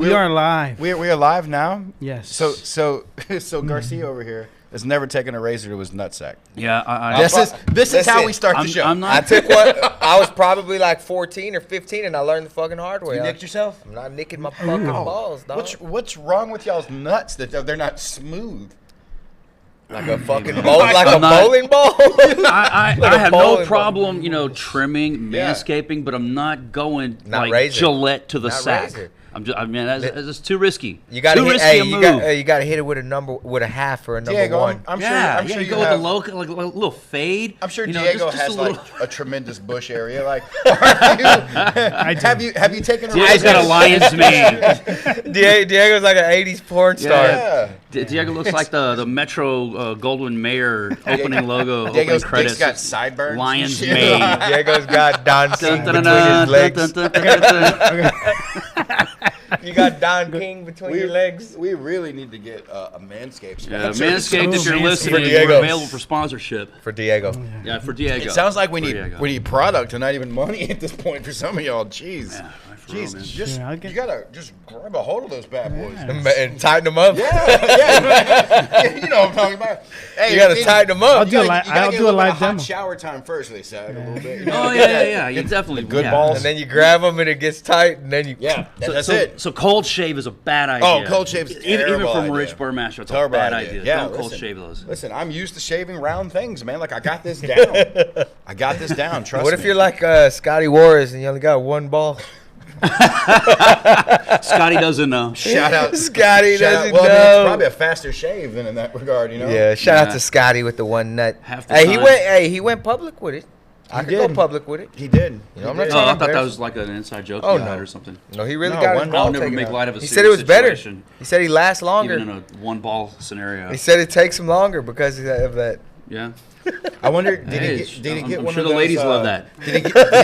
We are live. We are live now. Yes. So Garcia over here has never taken a razor to his nutsack. Yeah, This is how we start the show. I'm not. I took one. I was probably like 14 or 15, and I learned the fucking hard way. You nicked yourself? I'm not nicking my fucking balls, dog. What's wrong with y'all's nuts that they're not smooth? Like a fucking bowling ball. I have no problem, trimming, manscaping, but I'm not going like razor. Gillette to the Not sack. razor. That's too risky. You gotta too hit. risky You gotta hit it with a half or a number Diego, one. I'm sure you go with a low, like a little fade. I'm sure you know, Diego just has a like little... a tremendous bush area. Like, have you taken a Diego's got a lion's mane. Diego's like an '80s porn star. Yeah. Diego looks like the Metro Goldwyn Mayer opening logo. Diego's opening credits. dick's got sideburns. Lion's mane. Diego's got Don King between his legs. You got Don King between your legs. We really need to get a Manscaped. Manscaped, if you're listening, Diego. we're available for sponsorship. For Diego. Yeah, for Diego. It sounds like we Diego. need product and not even money at this point for some of y'all. Jeez. Yeah, for Jeez, real, man. you gotta just grab a hold of those bad boys. And tighten them up. Yeah, you know what I'm talking about. Hey, You gotta tighten them up. I'll do a live demo. Shower time first, they say, a little bit. You know? Oh yeah. You definitely good yeah. balls. And then you grab them and it gets tight, and then you That's it. So cold shave is a bad idea. Oh, cold shave's a even terrible from idea. Rich Burmaster, it's Terrible a bad idea. idea. Yeah, Don't cold listen. shave those. Listen, I'm used to shaving round things, man. Like I got this down. I got this down. Trust me. What if you're like Scotty Warriors and you only got one ball? Scotty doesn't know. Shout out, Scotty doesn't well, I mean, know. it's probably a faster shave than in that regard, you know. Yeah, shout out to Scotty with the one nut. Half the Hey, time. he went public with it. I could did. go public with it. He did. You know, I'm He not did. Oh, I trying thought to that was like an inside joke Oh, you had no. or something. No, he really No, got one- his ball I'll never taken make out. light of a He said serious it was better. situation. He said he lasts longer. Even in a one ball scenario. He said it takes him longer because of that. Yeah. I wonder, did Hey, he get I'm one sure of the those? ladies love that. Did he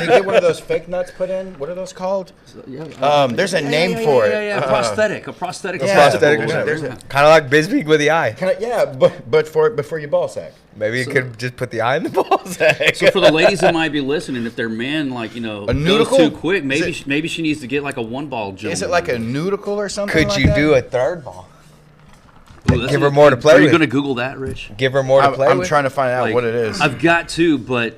get one of those fake nuts put in? What are those called? There's a name for it. Yeah, a prosthetic. A prosthetic. Yeah, prosthetic. testicle, there's whatever. Kind of like Bisbee with the eye. But for your ball sack. Maybe you could just put the eye in the ball sack. So for the ladies that might be listening, if their man goes noodle? too quick, maybe she needs to get like a one ball jump. Is it like a noodle or something? Could like you that? do a third ball? Ooh, Give her more to play Are you with. going to Google that, Rich? Give her more to play I'm with? trying to find out Like, what it is. I've got to, but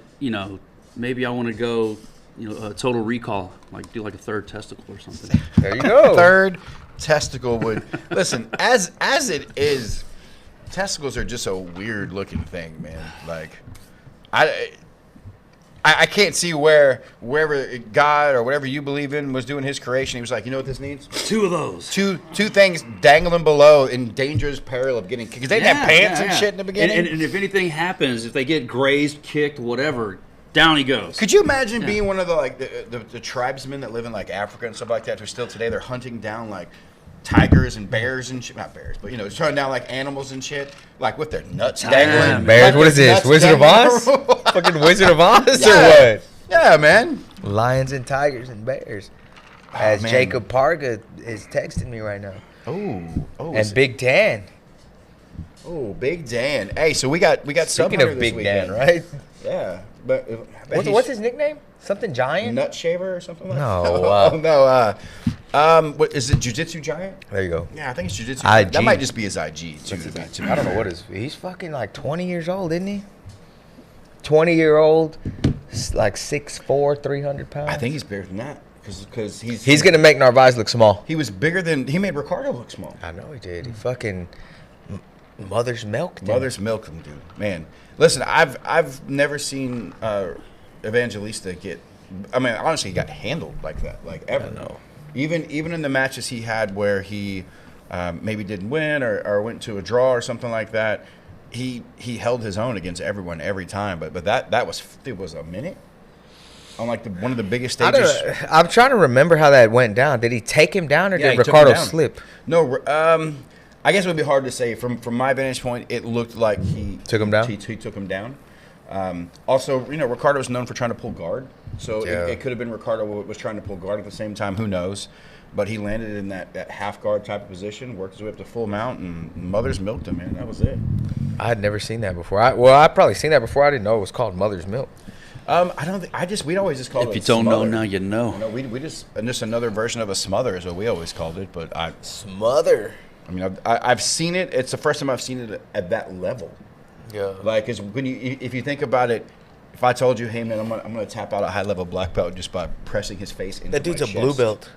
maybe I want to go, a total recall, like do like a third testicle or something. There you go. Third testicle would listen as it is. Testicles are just a weird looking thing, man. Like, I can't see wherever God or whatever you believe in was doing his creation. He was like, you know what this needs? Two of those. Two things dangling below in dangerous peril of getting kicked. Because they didn't have pants and shit in the beginning. And if anything happens, if they get grazed, kicked, whatever, down he goes. Could you imagine being one of the tribesmen that live in like Africa and stuff like that? Who still today they're hunting down like tigers and bears and shit. Not bears, but throwing down like animals and shit, like with their nuts dangling. Bears, Like what is their this? nuts Wizard of Oz? dangling. Fucking Wizard of Oz Yeah. or what? Yeah, man. Lions and tigers and bears. As man. Jacob Parga is texting me right now. Oh, And Big Dan. Big Dan. Hey, so we got Speaking Subhunter of this Big weekend. Dan, right? Yeah, but What's his nickname? Something Giant? Nut shaver or something like No, that? No. What is it? Jiu-Jitsu Giant? There you go. Yeah, I think it's Jiu-Jitsu. IG. That might just be his IG too. I don't know what his. He's fucking like 20 years old, isn't he? 20-year-old, like 6'4", 300 pounds. I think he's bigger than that because He's gonna make Narvaez look small. He was bigger than he made Ricardo look small. I know he did. He fucking mother's milk. Mother's milk him, dude. Man, listen, I've never seen Evangelista get. I mean, honestly, he got handled like that, like ever. I know. Even in the matches he had where he maybe didn't win or went to a draw or something like that, he held his own against everyone every time. But that was a minute on like one of the biggest stages. I'm trying to remember how that went down. Did he take him down or Yeah, did he took him Ricardo down. slip? No, I guess it would be hard to say. From my vantage point, it looked like he Took him down? He took him down. Also, Ricardo was known for trying to pull guard, so Yeah. it could have been Ricardo was trying to pull guard at the same time. Who knows? But he landed in that half guard type of position, worked his way up to full mount, and Mother's milked him, man. That was it. I had never seen that before. I probably seen that before. I didn't know it was called Mother's Milk. I don't think we'd always just call it. If you don't know smother. now, you know. No, we just another version of a smother is what we always called it. But Smother. I mean, I've seen it. It's the first time I've seen it at that level. Yeah. Like, cause if you think about it, if I told you, hey man, I'm gonna tap out a high level black belt just by pressing his face into That dude's my a blue chest. belt.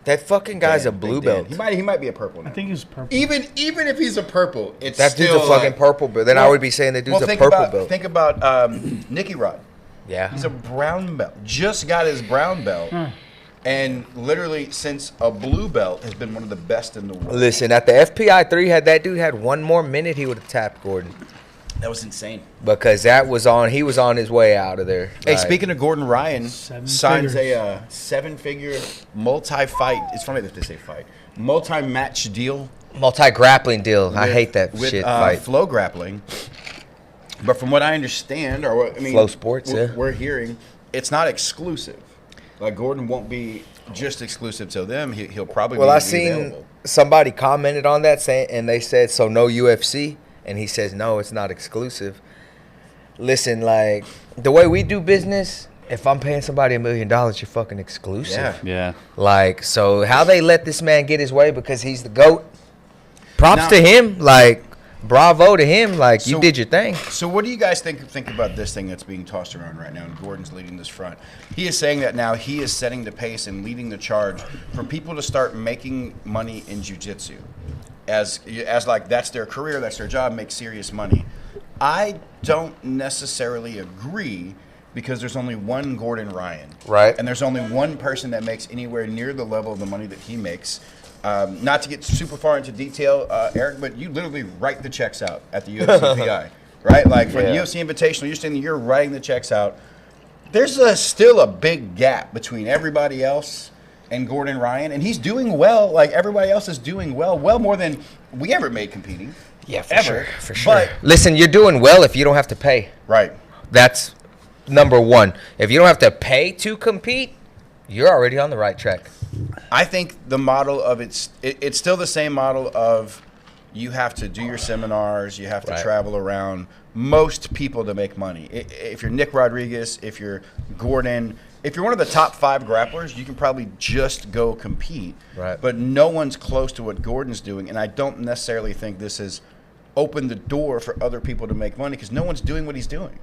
That fucking guy's Dan, a blue Big Dan. belt. He might be a purple now. I think he's purple. Even if he's a purple, it's That dude's still a fucking like, purple belt. Then I would be saying that dude's a think purple about, belt. Think about Nicky Rod. Yeah. He's a brown belt. Just got his brown belt. And literally, since a blue belt, has been one of the best in the world. Listen, at the FPI 3, had that dude had one more minute, he would have tapped Gordon. That was insane. Because he was on his way out of there. Hey, Like, speaking of Gordon Ryan, Seven signs figures. a 7-figure multi-fight. It's funny that they say fight. Multi-match deal. multi-grappling deal. I with- hate that with, shit fight. Flow grappling. But from what I understand, or what I mean, Flow Sports, we're hearing, it's not exclusive. Like Gordon won't be just exclusive to them. He'll probably Well, be I seen available. somebody commented on that and they said, so no UFC? And he says, no, it's not exclusive. Listen, like, the way we do business, if I'm paying somebody $1 million, you're fucking exclusive. Yeah. Yeah. Like, so how they let this man get his way because he's the GOAT? Props Now- to him. Like, bravo to him. Like, you So- did your thing. So what do you guys think about this thing that's being tossed around right now, and Gordon's leading this front? He is saying that now he is setting the pace and leading the charge for people to start making money in jiu-jitsu. As like that's their career, that's their job, make serious money. I don't necessarily agree because there's only one Gordon Ryan. Right. And there's only one person that makes anywhere near the level of the money that he makes. Not to get super far into detail, Eric, but you literally write the checks out at the UFC PI, right? Like for the Yeah. UFC Invitational, you're saying you're writing the checks out. There's still a big gap between everybody else and Gordon Ryan, and he's doing well. Like everybody else is doing well more than we ever made competing. Yeah, for ever. sure. For sure. But, Listen, you're doing well if you don't have to pay. right. That's number one. If you don't have to pay to compete, you're already on the right track. I think the model of it's still the same model of you have to do your seminars, you have to Right. travel around. Most people to make money. If you're Nick Rodriguez, if you're Gordon, if you're one of the top 5 grapplers, you can probably just go compete. Right. But no one's close to what Gordon's doing, and I don't necessarily think this has opened the door for other people to make money because no one's doing what he's doing.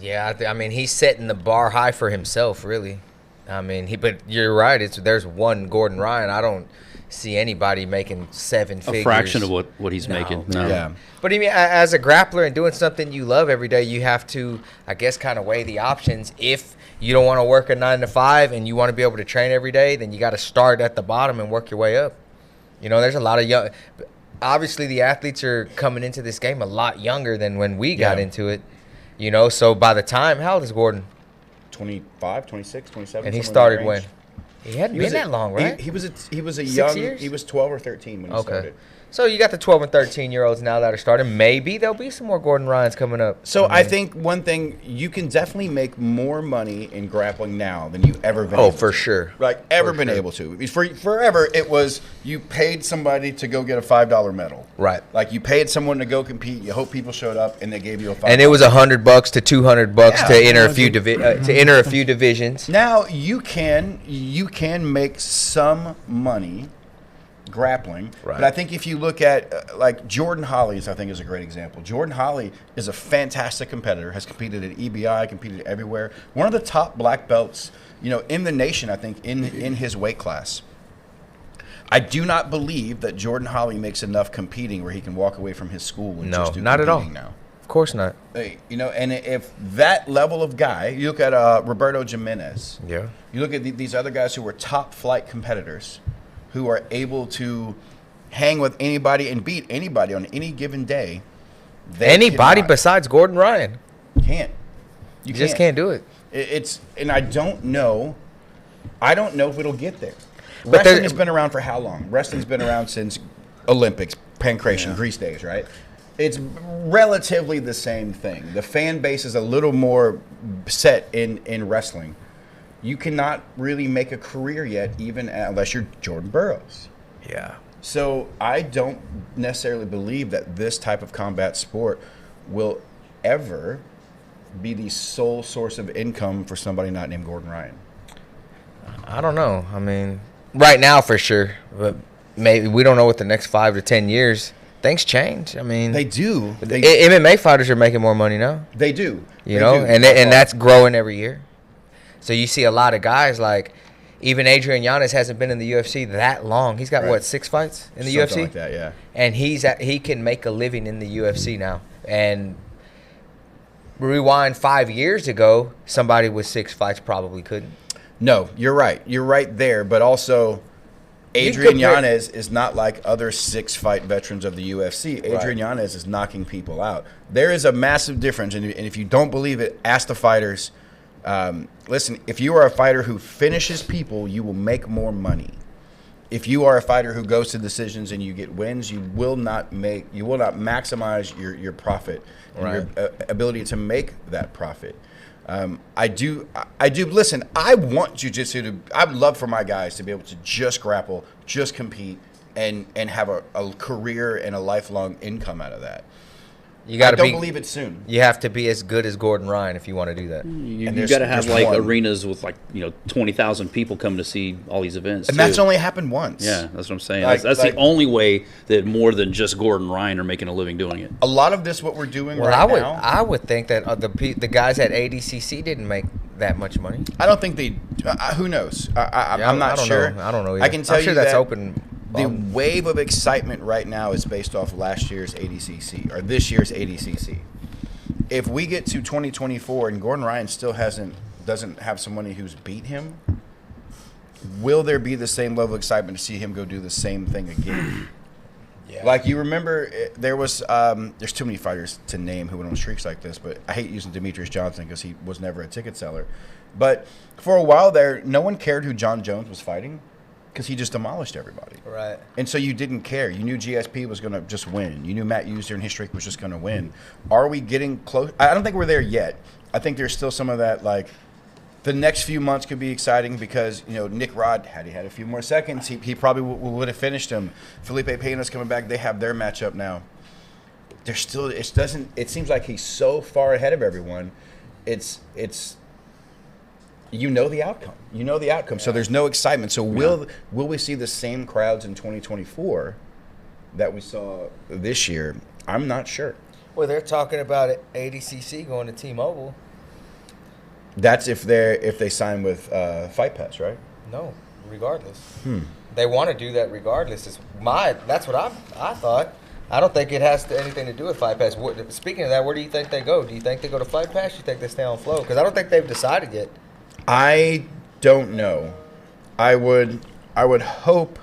Yeah, I mean, he's setting the bar high for himself, really. I mean, but you're right. There's one Gordon Ryan. I don't see anybody making 7 figures. A fraction of what he's making. No. Yeah. But I mean, as a grappler and doing something you love every day, you have to, I guess, kind of weigh the options. If you don't want to work a 9 to 5 and you want to be able to train every day, then you got to start at the bottom and work your way up. You know, there's a lot of young. Obviously, the athletes are coming into this game a lot younger than when we got Yeah. into it. You know, so by the time, how old is Gordon? 25, 26, 27. And he somewhere in that started when? range. He hadn't He been was that long, right? He was a 6 young. years? He was 12 or 13 when he started. So you got the 12 and 13-year-olds now that are starting. Maybe there'll be some more Gordon Ryans coming up. So I mean, think one thing, you can definitely make more money in grappling now than you've ever been. Oh, able for to. sure. Like ever For been sure. able to. Forever it was you paid somebody to go get a $5 medal. Right. Like you paid someone to go compete. You hope people showed up and they gave you a $5. And it was $100 to $200 Yeah. to enter a few divisions. Now you can make some money grappling, Right. but I think if you look at like Jordan Holly's, I think is a great example. Jordan Holly is a fantastic competitor. Has competed at EBI, competed everywhere. One of the top black belts, in the nation. I think in his weight class. I do not believe that Jordan Holly makes enough competing where he can walk away from his school and No, just do not at all. competing now. Of course not. And if that level of guy, you look at Roberto Jimenez. Yeah. You look at these other guys who were top flight competitors who are able to hang with anybody and beat anybody on any given day. They Anybody cannot. besides Gordon Ryan. Can't. You just can't do it. And I don't know if it'll get there. But Wrestling there- has been around for how long? Wrestling's been around since Olympics, pancration, Greece days, right? It's relatively the same thing. The fan base is a little more set in wrestling. You cannot really make a career yet, even unless you're Jordan Burroughs. Yeah. So I don't necessarily believe that this type of combat sport will ever be the sole source of income for somebody not named Gordon Ryan? I don't know. I mean, right now for sure, but maybe we don't know what the next 5 to 10 years. Things change. I mean, They do. MMA fighters are making more money now. They do. You know, and that's growing every year. So you see a lot of guys like, even Adrian Yanez hasn't been in the UFC that long. He's got what, 6 fights in the UFC? Something like that, yeah. And he can make a living in the UFC now. And rewind 5 years ago, somebody with 6 fights probably couldn't. No, you're right. You're right there. But also, Adrian Yanez is not like other 6-fight veterans of the UFC. Adrian Yanez is knocking people out. There is a massive difference. And if you don't believe it, ask the fighters. Listen, if you are a fighter who finishes people, you will make more money. If you are a fighter who goes to decisions and you get wins, you will not maximize your profit and your ability to make that profit. I do listen, I want jiu-jitsu to, I would love for my guys to be able to just grapple, just compete, and have a career and a lifelong income out of that. I don't believe it soon. You have to be as good as Gordon Ryan if you want to do that. You got to have like arenas with 20,000 people coming to see all these events. And that's only happened once. Yeah, that's what I'm saying. That's the only way that more than just Gordon Ryan are making a living doing it. A lot of this, what we're doing now. I would think that the guys at ADCC didn't make that much money. I don't think they. Who knows? I'm not sure. I don't know either. I can tell I'm sure you that's that open. The wave of excitement right now is based off last year's ADCC or this year's ADCC. If we get to 2024 and Gordon Ryan still doesn't have somebody who's beat him, will there be the same level of excitement to see him go do the same thing again? Yeah. Like, you remember, there's too many fighters to name who went on streaks like this, but I hate using Demetrius Johnson because he was never a ticket seller. But for a while there, no one cared who John Jones was fighting, because he just demolished everybody. Right. And so you didn't care. You knew GSP was going to just win. You knew Matt Hughes during his streak was just going to win. Are we getting close? I don't think we're there yet. I think there's still some of that, like, the next few months could be exciting because, Nick Rod, had he had a few more seconds, he probably would have finished him. Felipe Pena's coming back. They have their matchup now. There's still, it seems like he's so far ahead of everyone. It's you know the outcome. Yeah. So there's no excitement. So will we see the same crowds in 2024 that we saw this year? I'm not sure. Well, they're talking about ADCC going to T-Mobile. That's if they sign with Fight Pass, right? No, regardless. They want to do that regardless. That's what I thought. I don't think it has anything to do with Fight Pass. Speaking of that, where do you think they go? Do you think they go to Fight Pass? Do you think they stay on Flow? Because I don't think they've decided yet. I don't know. I would hope.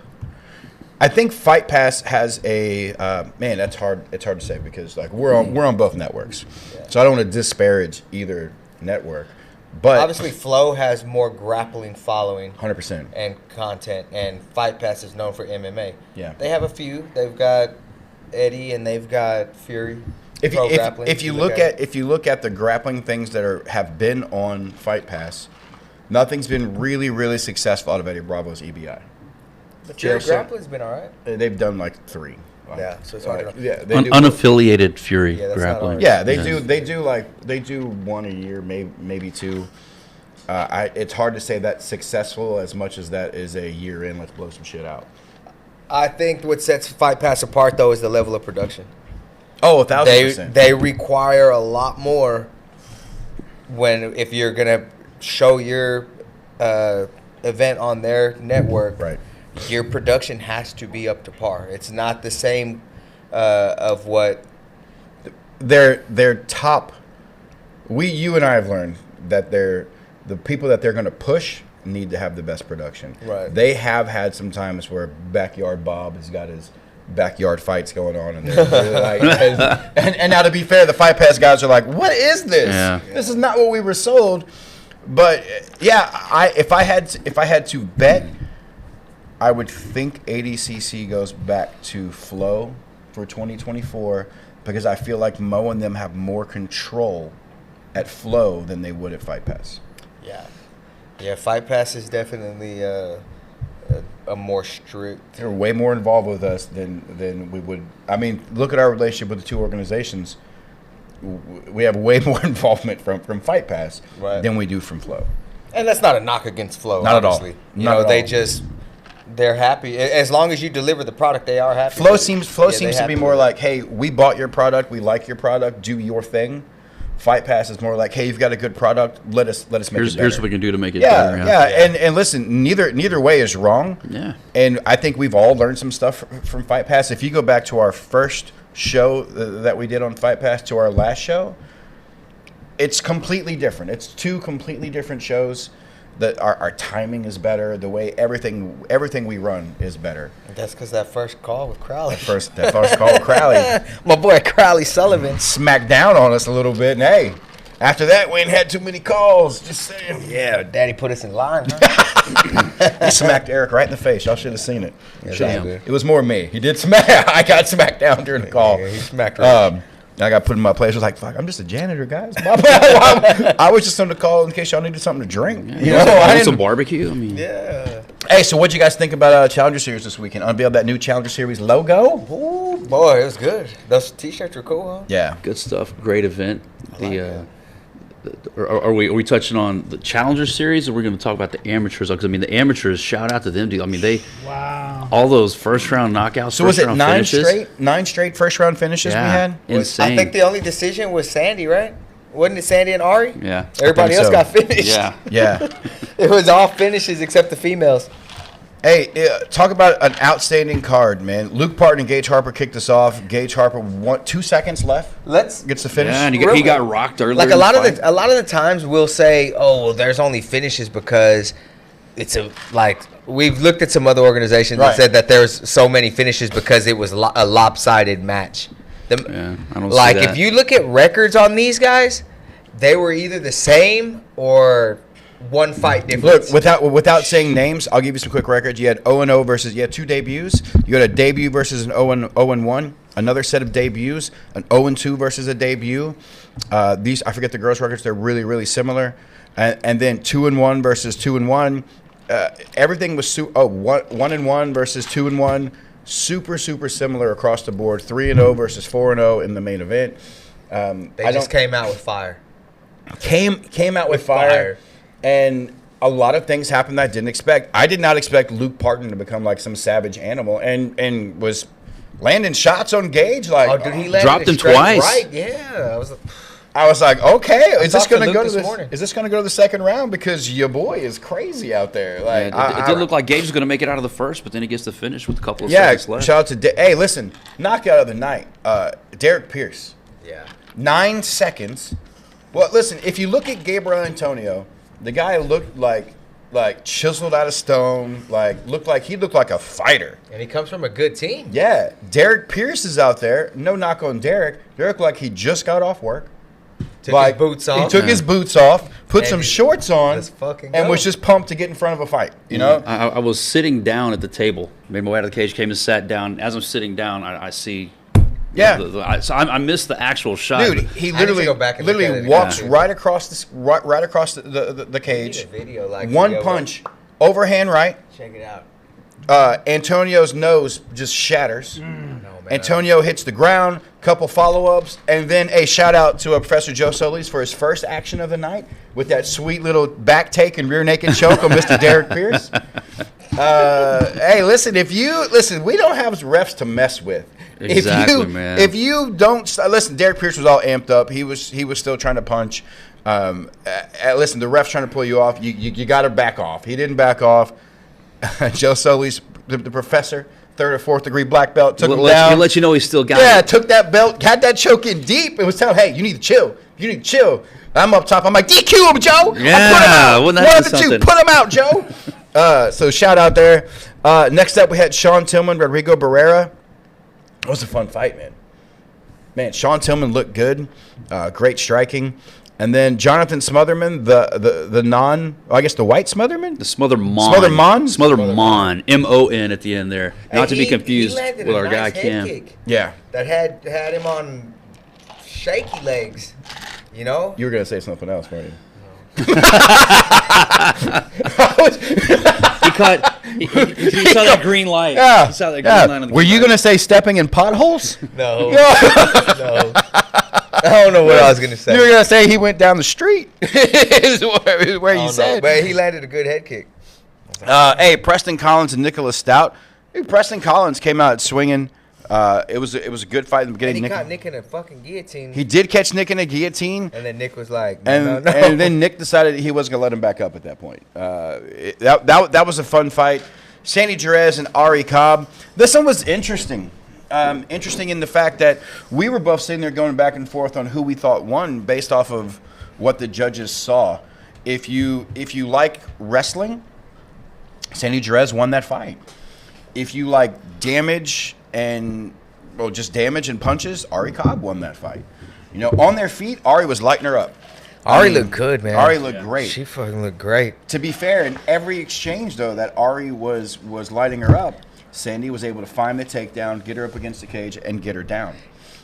I think Fight Pass has a man. That's hard. It's hard to say because we're on both networks, so I don't want to disparage either network. But obviously, Flow has more grappling following, 100%, and content, and Fight Pass is known for MMA. Yeah, they have a few. They've got Eddie and they've got Fury. If you look at the grappling things that have been on Fight Pass, nothing's been really, really successful out of Eddie Bravo's EBI. But Fury grappling's been all right. They've done like 3. Yeah, so it's hard. Unaffiliated Fury grappling. Yeah, they do 1 a year, maybe 2. It's hard to say that's successful as much as that is a year in. Let's blow some shit out. I think what sets Fight Pass apart though is the level of production. Oh, 1,000%. They require a lot more if you're gonna show your event on their network. Right. Your production has to be up to par. It's not the same of what their top. You and I have learned that the people that they're going to push need to have the best production. Right. They have had some times where Backyard Bob has got his backyard fights going on, and they're really like, and now to be fair, the Fight Pass guys are like, "What is this? Yeah. This is not what we were sold." But yeah, if I had to bet, I would think ADCC goes back to Flow for 2024 because I feel like Mo and them have more control at Flow than they would at Fight Pass. Yeah, Fight Pass is definitely a more strict. They're way more involved with us than we would. I mean, look at our relationship with the two organizations. we have way more involvement from Fight Pass Right. than we do from Flow. And that's not a knock against Flow. Not at all. Obviously. You Not know, at all. they're happy as long as you deliver the product. They are happy. Flow seems they to be happy more with it. like, hey, we bought your product, we like your product, do your thing. Fight Pass is more like, hey, you've got a good product, let us make it better. Here's what we can do to make it Yeah, better. yeah, and listen, neither way is wrong. Yeah. And I think we've all learned some stuff from Fight Pass. If you go back to our first show that we did on Fight Pass to our last show, it's completely different. It's two completely different shows. That our timing is better. The way everything we run is better. That's because that first call with Crowley. That first call with Crowley My boy Crowley Sullivan. smacked down on us a little bit, and hey, after that we ain't had too many calls. Just saying. Yeah, Daddy put us in line. Huh? He smacked Eric right in the face. Y'all should have seen it. Damn. It was more me. He did smack. I got smacked down during the call. Yeah, he smacked right. I got put in my place. I was like, "Fuck, I'm just a janitor, guys." I was just on the call in case y'all needed something to drink. You know, I Want didn't- some barbecue? I mean, Yeah. Hey, so what'd you guys think about Challenger Series this weekend? Unveiled that new Challenger Series logo. Ooh, boy, it was good. Those T-shirts were cool, huh? Yeah. good stuff. Great event. Are we touching on the Challenger Series, or we're going to talk about the amateurs? Because I mean, the amateurs, shout out to them, dude. I mean, Wow. all those first round knockouts. So was it first-round nine finishes. straight first round finishes we had? Insane. I think the only decision was Sandy, right? Wasn't it Sandy and Ari? Yeah. Everybody I think else so. got finished. Yeah. Yeah. It was all finishes except the females. Hey, talk about an outstanding card, man. Luke Parton and Gage Harper kicked us off. Gage Harper, 2 seconds left. Gets the finish. Yeah, and he Real got quick. rocked earlier. Like in a lot fight. of the times we'll say, oh, well, there's only finishes because it's we've looked at some other organizations Right. and said that there's so many finishes because it was a lopsided match. Yeah, I don't see Like that. if you look at records on these guys, they were either the same or one fight difference. Look, without saying names, I'll give you some quick records. You had 0-0 versus, you had 2 debuts. You had a debut versus an 0-1. Another set of debuts, an 0-2 versus a debut. These, I forget the gross records. They're really, really similar. And then 2-1 versus 2-1. Everything was 1-1 versus 2-1. Super, super similar across the board. 3-0 versus 4-0 in the main event. They just came out with fire. Came out with fire. And a lot of things happened that I didn't expect. I did not expect Luke Parton to become like some savage animal and was landing shots on Gage. Like, Oh, dude, he landed Dropped it him straight twice. Right, yeah. I was like, okay, is this talked to going to go Luke to this morning. Is this going to go to the second round? Because your boy is crazy out there. Like, Yeah, it did look like Gage was going to make it out of the first, but then he gets to finish with a couple of yeah. seconds left. Shout out to hey, listen, knockout of the night, Derek Pierce, Yeah. 9 seconds. Well, listen, if you look at Gabriel Antonio, the guy looked like chiseled out of stone, looked like a fighter. And he comes from a good team. Yeah, Derek Pierce is out there. No knock on Derek. Derek, like he just got off work. Took his boots off. He took his boots off, put And some he- shorts on, let's fucking and go. was just pumped to get in front of a fight. You know? I was sitting down at the table. Made my way out of the cage, came and sat down. As I'm sitting down, I see. Yeah. I missed the actual shot. Dude, but he I need to literally go back and look at literally it walks again. right across the cage. Need a video like One video. punch, overhand right. Check it out. Antonio's nose just shatters. No, man. Antonio hits the ground, couple follow-ups, and then a shout-out to Professor Joe Solis for his first action of the night with that sweet little back take and rear naked choke on Mr. Derek Pierce. Hey, listen, we don't have refs to mess with. Exactly, man. If you don't listen, Derek Pierce was all amped up. He was still trying to punch. Listen, the ref's trying to pull you off. You got to back off. He didn't back off. Joe Solis, the professor, 3rd or 4th degree black belt, took him down. He'll let you know he's still got Yeah, it. took that belt, had that choke in deep, and was telling, hey, you need to chill. You need to chill. I'm up top. I'm like, DQ him, Joe. Yeah, I'll put him out. wouldn't that One be of the two. something? Put him out, Joe. So shout out there. Next up, we had Sean Tillman, Rodrigo Barrera. It was a fun fight, man. Man, Sean Tillman looked good. Great striking. And then Jonathan Smotherman, the white Smotherman? The Smothermon. Smothermon? Smothermon. M-O-N at the end there. Not to be He confused landed with a our guy nice head Cam. kick Yeah. that had him on shaky legs. You know? You were going to say something else, weren't you? He He saw that green light. Yeah. He saw that green light on the Were you going to say stepping in potholes? No. No. I don't know what I was gonna say. You were going to say he went down the street. is where you said. But he landed a good head kick. Hey, Preston Collins and Nicholas Stout. Dude, Preston Collins came out swinging. It was a good fight in the beginning. And he caught Nick in a fucking guillotine. He did catch Nick in a guillotine. And then Nick was like, And no. and then Nick decided he wasn't going to let him back up at that point. That was a fun fight. Sandy Jerez and Ari Cobb. This one was interesting. Interesting in the fact that we were both sitting there going back and forth on who we thought won based off of what the judges saw. If you like wrestling, Sandy Jerez won that fight. If you like damage and just damage and punches, Ari Cobb won that fight. You know, on their feet, Ari was lighting her up. Ari looked good, man. Ari looked great. She fucking looked great. To be fair, in every exchange though that Ari was lighting her up, Sandy was able to find the takedown, get her up against the cage, and get her down.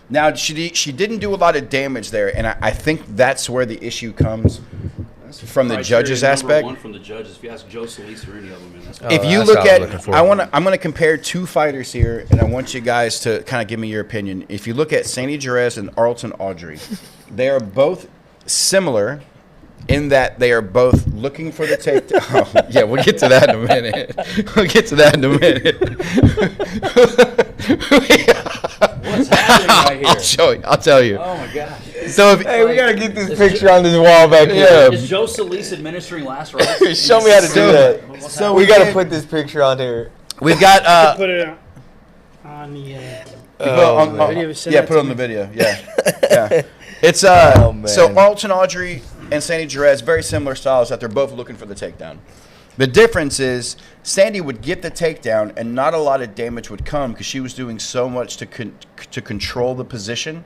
Now she didn't do a lot of damage there, and I think that's where the issue comes from the judges' aspect. One from the judges. If you ask Joe Solis or any of them, man, that's If you look at, I'm going to compare two fighters here, and I want you guys to kind of give me your opinion. If you look at Sandy Jerez and Arlton Audrey, they are both similar in that they are both looking for the takedown. Oh, yeah, we'll get to that in a minute. What's happening right here? I'll show you. I'll tell you. Oh my gosh. So if, Hey, we gotta get this picture on this wall back here. Is Joe Solis administering last rites? Show me how to do that. What's So happening? we gotta put this picture on here. we've got Put it on the. video, send yeah, that put it to on me. the video. Yeah. It's Oh, man. so Arlton Audrey and Sandy Jerez, very similar styles that they're both looking for the takedown. The difference is Sandy would get the takedown and not a lot of damage would come because she was doing so much to control the position.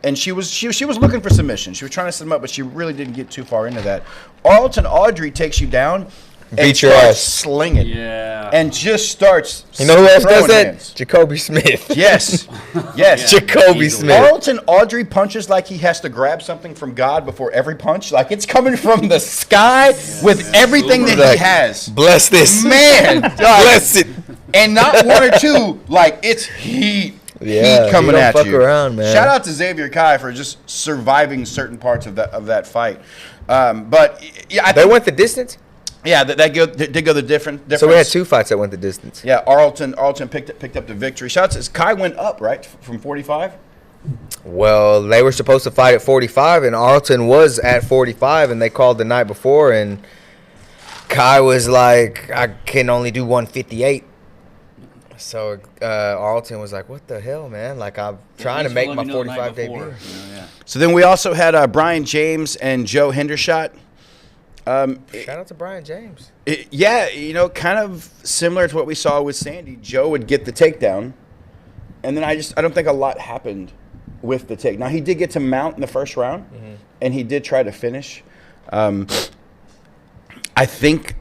And she was looking for submission. She was trying to set him up, but she really didn't get too far into that. Arlton Audrey takes you down and Beat your starts ass. slinging. Yeah. And just starts You know who else does throwing that? hands. Jacoby Smith. Yes. Yes. Jacoby Easily. Smith. Arlton Audrey punches like he has to grab something from God before every punch. Like it's coming from the sky with everything that Like, he has. Bless this. Man, Bless it. and not one or two. Like it's heat. Yeah, Heat coming he don't at fuck you. around, man. Shout out to Xavier Kai for just surviving certain parts of that fight. But yeah, They went the distance? Yeah, that did go the difference. So we had two fights that went the distance. Yeah, Arlton picked up the victory. Shout out to Kai went up right from 45. Well, they were supposed to fight at 45, and Arlton was at 45, and they called the night before, and Kai was like, I can only do 158. So Arlton was like, what the hell, man? Like, I'm trying to make my 45 debut. Yeah. So then we also had Brian James and Joe Hendershot. Shout out to Brian James. Yeah, kind of similar to what we saw with Sandy. Joe would get the takedown, and then I don't think a lot happened with the take. Now, he did get to mount in the first round, and he did try to finish. I think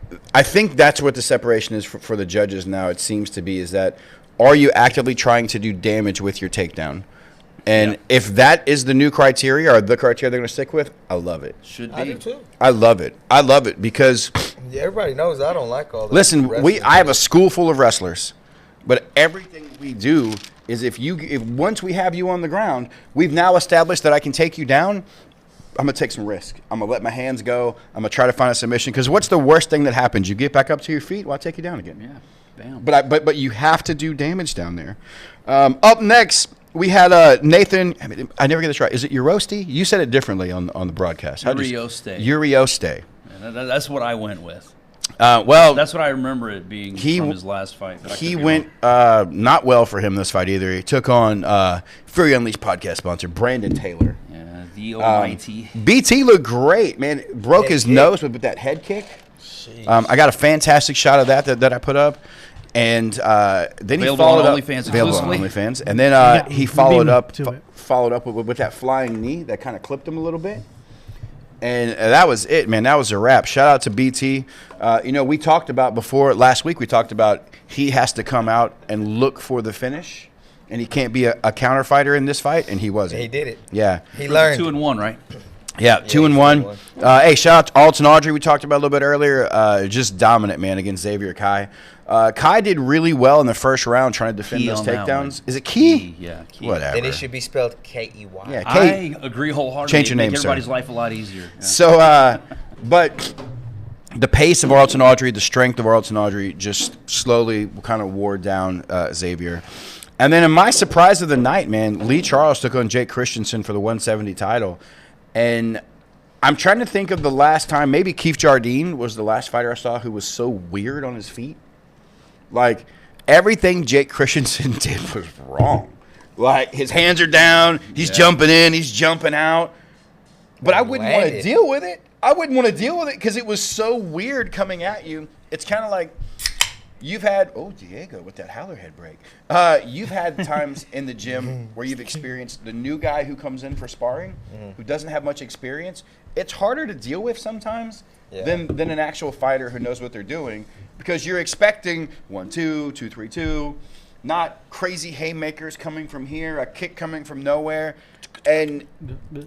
that's what the separation is for the judges now, it seems to be, is that are you actively trying to do damage with your takedown? And if that is the new criteria or the criteria they're going to stick with, I love it. Should be. I do too. I love it. I love it because, Yeah, everybody knows I don't like all that. listen, wrestling. I have a school full of wrestlers, but everything we do is if once we have you on the ground, we've now established that I can take you down. I'm going to take some risk. I'm going to let my hands go. I'm going to try to find a submission. Because what's the worst thing that happens? You get back up to your feet, well, I'll take you down again. Yeah. Bam. But you have to do damage down there. Up next, we had Nathan. I never get this right. Is it Urosti? You said it differently on the broadcast. Urioste. Urioste. That's what I went with. Well, That's what I remember it being from his last fight. but I he could be went wrong. not well for him this fight either. He took on Fury Unleashed podcast sponsor Brandon Taylor. Yeah, the almighty. BT looked great, man. Broke his nose with that head kick. I got a fantastic shot of that I put up. And then he Available followed on up. OnlyFans Available on exclusively. OnlyFans. And then he followed up to it. with that flying knee that kind of clipped him a little bit. And that was it, man. That was a wrap. Shout out to BT. We talked about last week, we talked about he has to come out and look for the finish. And he can't be a counter fighter in this fight, and he wasn't. He did it. Yeah. He learned. 2-1, right? Yeah, 2-1. Hey, shout out to Alton Audrey. We talked about a little bit earlier. Just dominant, man, against Xavier Kai. Kai did really well in the first round trying to defend those takedowns. Is it Key? Yeah, Key. Whatever. And it should be spelled K-E-Y. Yeah, I agree wholeheartedly. Change your name, Make everybody's sir. life a lot easier. Yeah. So, but the pace of Alton Audrey, the strength of Alton Audrey just slowly kind of wore down Xavier. And then in my surprise of the night, man, Lee Charles took on Jake Christensen for the 170 title. And I'm trying to think of the last time, maybe Keith Jardine was the last fighter I saw who was so weird on his feet. Like, everything Jake Christensen did was wrong. Like, his hands are down, he's jumping in, he's jumping out. But I wouldn't want to deal with it. I wouldn't want to deal with it because it was so weird coming at you. It's kind of like you've had, Diego with that Howler head break. You've had times in the gym where you've experienced the new guy who comes in for sparring, who doesn't have much experience. It's harder to deal with sometimes than an actual fighter who knows what they're doing because you're expecting 1-2, 2-3-2, not crazy haymakers coming from here, a kick coming from nowhere. And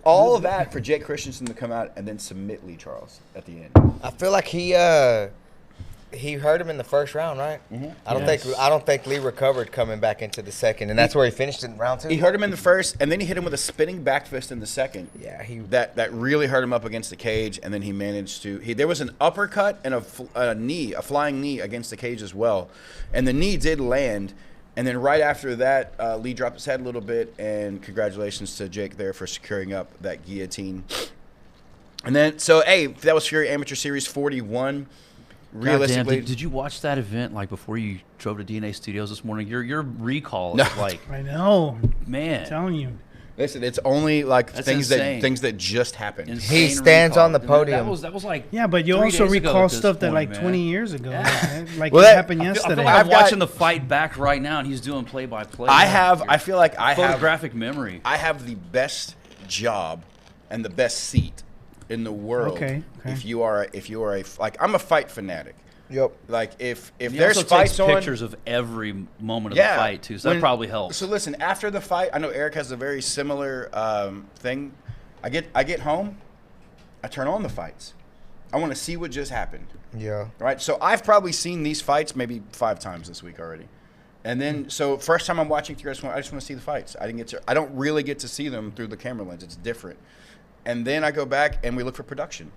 all of that for Jake Christensen to come out and then submit Lee Charles at the end. I feel like he hurt him in the first round, right? Mm-hmm. I don't think Lee recovered coming back into the second, and that's where he finished in round 2. He hurt him in the first, and then he hit him with a spinning back fist in the second. Yeah, that really hurt him up against the cage, and then he managed to. There was an uppercut and a flying knee against the cage as well, and the knee did land. And then right after that, Lee dropped his head a little bit, and congratulations to Jake there for securing up that guillotine. And then, so, hey, that was Fury Amateur Series 41. Realistically, did you watch that event like before you drove to DNA Studios this morning? Your recall is like, I know, man, I'm telling you. Listen, it's only like That's things insane. that just happened. Insane he stands recall. on the podium. That was like Yeah, but you 3 also days ago recall at this stuff that point, like man. 20 years ago, Yeah. like Well, it that- happened I yesterday. feel like I'm I've got- watching the fight back right now, and he's doing play-by-play. I feel like I have photographic memory. I have the best job and the best seat in the world. Okay. If you are like, I'm a fight fanatic. Yep. Like if He there's also fights takes on, pictures of every moment of the fight too, so that probably helps. So listen, after the fight, I know Eric has a very similar thing. I get home, I turn on the fights. I want to see what just happened. Yeah. Right. So I've probably seen these fights maybe 5 times this week already. And then, so first time I'm watching through, I just want to see the fights. I don't really get to see them through the camera lens. It's different. And then I go back and we look for production.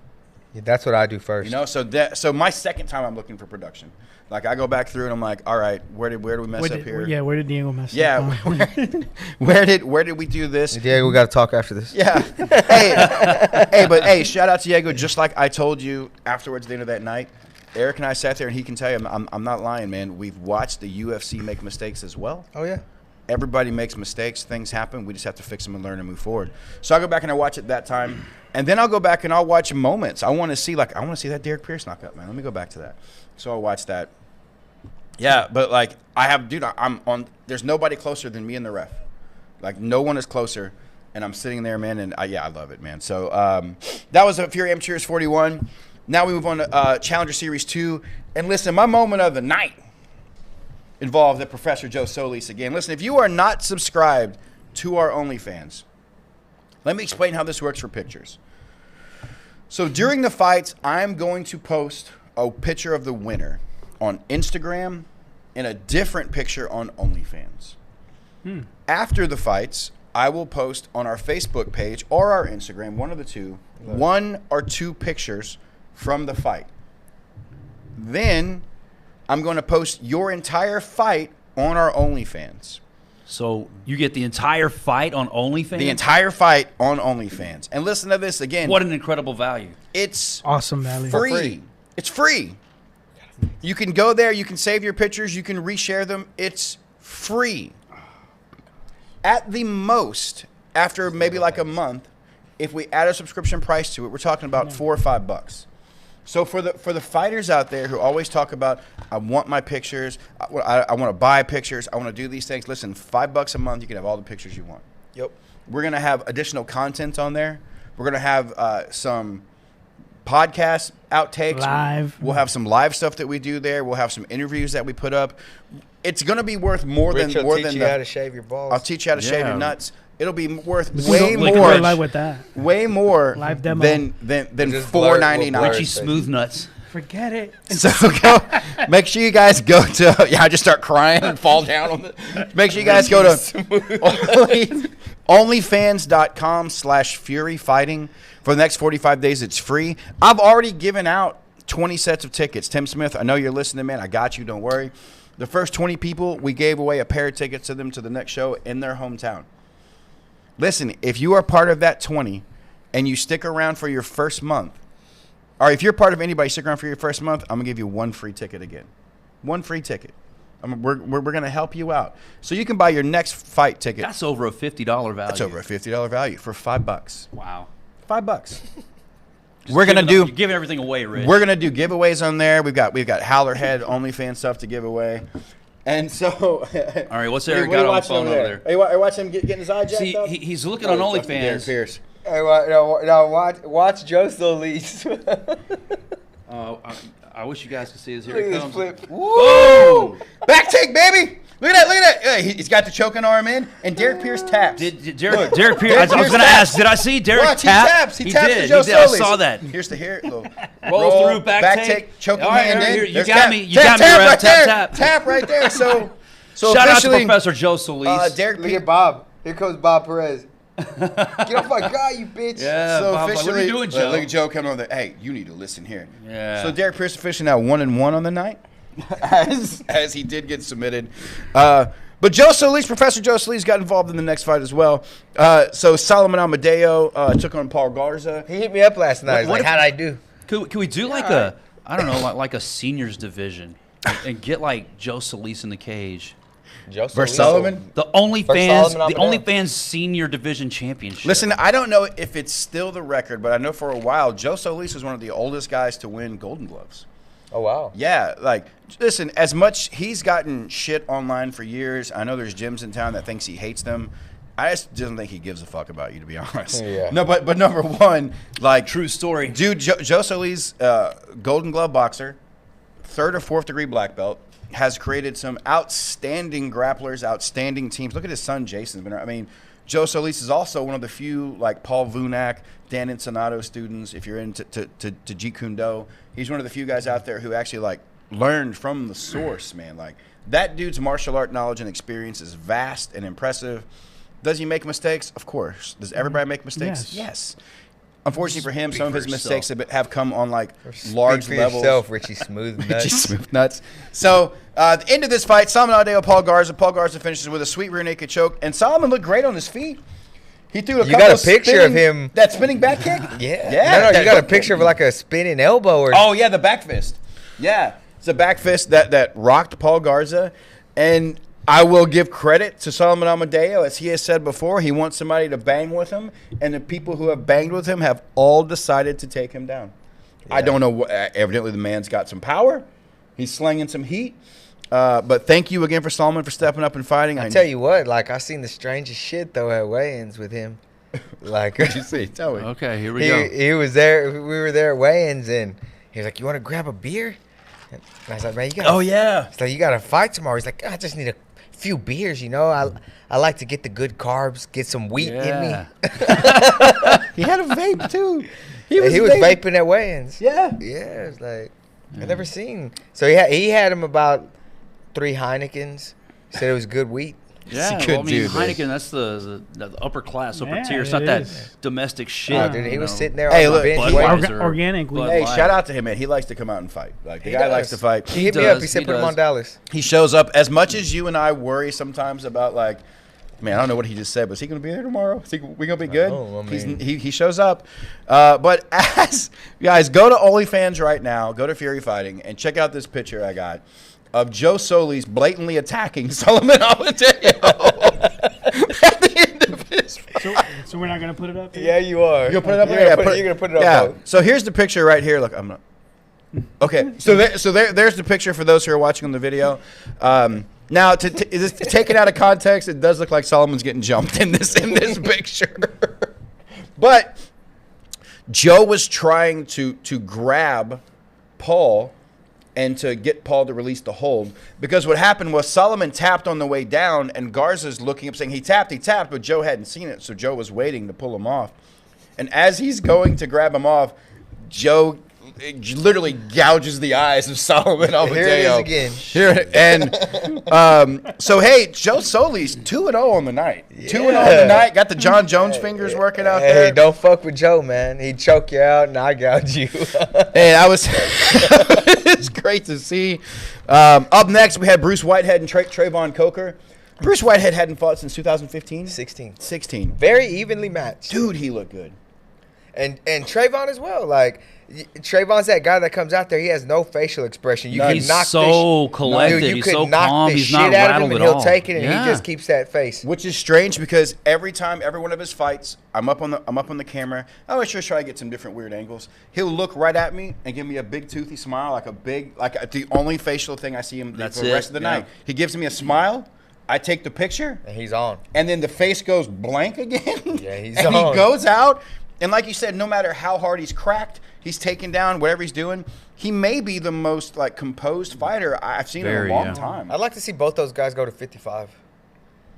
Yeah, that's what I do first. You know, so my second time I'm looking for production. Like I go back through and I'm like, all right, where did we mess up here? Yeah, where did Diego mess up? Yeah, where did we do this? Diego, we got to talk after this. Yeah. Hey, shout out to Diego. Just like I told you afterwards, at the end of that night, Eric and I sat there and he can tell you, I'm not lying, man. We've watched the UFC make mistakes as well. Oh yeah. Everybody makes mistakes. Things happen. We just have to fix them and learn and move forward. So I go back and I watch it that time. And then I'll go back and I'll watch moments. I want to see that Derek Pierce knockout, man. Let me go back to that. So I'll watch that. Yeah, but like I'm on. There's nobody closer than me and the ref. Like no one is closer. And I'm sitting there, man, and I love it, man. So that was a Fury Amateur Series 41. Now we move on to Challenger Series 2. And listen, my moment of the night involved at Professor Joe Solis again. Listen, if you are not subscribed to our OnlyFans, let me explain how this works for pictures. So during the fights, I'm going to post a picture of the winner on Instagram and a different picture on OnlyFans. After the fights, I will post on our Facebook page or our Instagram, one of the two, 1 or 2 pictures from the fight. Then I'm going to post your entire fight on our OnlyFans. So you get the entire fight on OnlyFans? The entire fight on OnlyFans. And listen to this again. What an incredible value. It's Awesome value. free. It's free. You can go there. You can save your pictures. You can reshare them. It's free. At the most, after maybe like a month, if we add a subscription price to it, we're talking about $4 or $5. So for the fighters out there who always talk about, I want my pictures, I want to buy pictures, I want to do these things. Listen, $5 a month, you can have all the pictures you want. Yep. We're gonna have additional content on there. We're gonna have some podcast outtakes. Live. We'll have some live stuff that we do there. We'll have some interviews that we put up. it's gonna be worth more Rich than will teach you how the. to shave your balls. I'll teach you how to shave your nuts. It'll be worth We way can go more. live with that. Way more Live demo. than Just blur- $4.99. we'll blur Richie it. Smooth Nuts. Forget it. So go. Make sure you guys go to. Yeah, I just start crying and fall down on the. Make sure you guys go to OnlyFans.com/Fury Fighting for the next 45 days. It's free. I've already given out 20 sets of tickets. Tim Smith, I know you're listening, man. I got you. Don't worry. The first 20 people, we gave away a pair of tickets to them to the next show in their hometown. Listen, if you are part of that 20 and you stick around for your first month, or if you're part of anybody, stick around for your first month, I'm going to give you one free ticket again. One free ticket. We're going to help you out. So you can buy your next fight ticket. That's over a $50 value. That's over a $50 value for $5. Wow. $5. We're going to do. You're giving everything away, Rich. We're going to do giveaways on there. We've got Howler Head OnlyFans stuff to give away. And so, all right, what's Eric what are got you on the watching phone over there? Are you watching him getting his eye jacked See, up? he's looking on Derek OnlyFans. Pierce. Hey, watch Joe Solis. I wish you guys could see this. Here Look it at this comes. flip. Woo! Back take, baby. Look at that. Hey, he's got the choking arm in, and Derek Pierce taps. Did Derek Look, Pierce? I was going to taps. ask. Did I see Derek Watch, tap? He taps. He taps did. to Joe He did. I Solis. saw that. Here's the hair. Roll through, back take. choking All right, hand all right, in. here, you There's got tap. me. You Tap, got me, tap Rev. right Tap, there. tap. Tap right there. So Shout out to officially, Professor Joe Solis. Derek Look Pierce. at Bob. Here comes Bob Perez. Get off my guy, you bitch. Yeah, So Bob, officially, what are you doing, Joe? look at Joe coming on there. Hey, you need to listen here. Yeah. So Derek Pierce officially now 1-1 on the night, as he did get submitted. But Joe Solis, Professor Joe Solis, got involved in the next fight as well. So Solomon Amadeo took on Paul Garza. He hit me up last night. He's What like, how'd I do? Could we do like a, I don't know, like a seniors division and get like Joe Solis in the cage? Joe Versus Solis. Solomon? The OnlyFans, Solomon the Amadeo. OnlyFans Senior Division Championship. Listen, I don't know if it's still the record, but I know for a while Joe Solis was one of the oldest guys to win Golden Gloves. Oh, wow. Yeah, like, listen, as much he's gotten shit online for years. I know there's gyms in town that thinks he hates them. I just don't think he gives a fuck about you, to be honest. Yeah. No, but number one, like, True story. dude, Joe Solis, Golden Glove boxer, 3rd or 4th degree black belt, has created some outstanding grapplers, outstanding teams. Look at his son, Jason's been. I mean, Joe Solis is also one of the few, like Paul Vunak, Dan Ensenado students. If you're into to Jeet Kune Do, he's one of the few guys out there who actually like learned from the source, man. Like that dude's martial art knowledge and experience is vast and impressive. Does he make mistakes? Of course. Does everybody make mistakes? Yes. Unfortunately for him, some of his mistakes have come on like large Speak for levels. yourself, Richie Smooth Nuts. Richie Smooth Nuts. So, the end of this fight, Solomon Amadeo, Paul Garza. Paul Garza finishes with a sweet rear naked choke, and Solomon looked great on his feet. He threw a You couple got a of picture of him. That spinning back kick? Yeah. Yeah. No, you got a picture of like a spinning elbow or Oh, yeah, the back fist. Yeah. It's a back fist that rocked Paul Garza. And I will give credit to Solomon Amadeo. As he has said before, he wants somebody to bang with him, and the people who have banged with him have all decided to take him down. I don't know. Evidently, the man's got some power. He's slinging some heat. But thank you again for Solomon for stepping up and fighting. I tell you what, like I seen the strangest shit though at weigh-ins with him. Like What'd you see? Tell me. Okay, here we go. he was there. We were there at weigh-ins, and he was like, "You want to grab a beer?" And I was like, "Man, you got." Oh yeah. It's like, "You got to fight tomorrow." He's like, "I just need a few beers, you know. I like to get the good carbs, get some wheat in me." He had a vape too. He was vaping at weigh-ins. Yeah. Yeah, it's like I never seen. So he had him about 3 Heinekens. Said it was good wheat. Yeah, good well, I mean, dude, man. Heineken, that's the upper class, upper Yeah, tier. It's it not that is. domestic shit. Oh, dude, he you was know. sitting there Hey, on look, the bench. Budweiser, waiting. Organic Bud wheat. Hey, Light. shout out to him, man. He likes to come out and fight. Like the He guy does. likes to fight. He hit me up. He does, said, he "Put him does. on Dallas." He shows up as much as you and I worry sometimes about like, man, I don't know what he just said, but is he going to be there tomorrow? Is we going to be good? know, I mean- He shows up. But as guys, go to OnlyFans right now. Go to Fury Fighting and check out this picture I got of Joe Solis blatantly attacking Solomon Amadeo at the end of his fight. So we're not gonna put it up. Here? Yeah, you are. You're gonna put it up You're there? gonna put it up. Yeah. both. So here's the picture right here. Look, I'm not. Okay. So there's the picture for those who are watching on the video. Now, take it out of context, it does look like Solomon's getting jumped in this picture. But Joe was trying to grab Paul and to get Paul to release the hold. Because what happened was Solomon tapped on the way down, and Garza's looking up saying he tapped, but Joe hadn't seen it, so Joe was waiting to pull him off. And as he's going to grab him off, Joe literally gouges the eyes of Solomon Almateo. Here it is again. Here, and so, hey, Joe Soli's 2-0 on the night. 2-0 on the night. Got the John Jones fingers working out there. Hey, don't fuck with Joe, man. He'd choke you out and I gouge you. Hey, that was it's great to see. Up next, we had Bruce Whitehead and Trayvon Coker. Bruce Whitehead hadn't fought since 2015? 16. Very evenly matched. Dude, he looked good. And Trayvon as well. Like, Trayvon's that guy that comes out there. He has no facial expression. You He's can knock so collected. Dude, you He's could so knock calm. the He's shit not out of rattled him, and at he'll all. take it, and Yeah. he just keeps that face. Which is strange because every one of his fights, I'm up on the camera. I always just try to get some different weird angles. He'll look right at me and give me a big toothy smile, like the only facial thing I see him for the rest of the night. He gives me a smile. I take the picture, And he's on. and then the face goes blank again. Yeah, he's and on. he goes out, and like you said, no matter how hard he's cracked, he's taken down, whatever he's doing. He may be the most composed fighter I've seen in a long time. I'd like to see both those guys go to 55.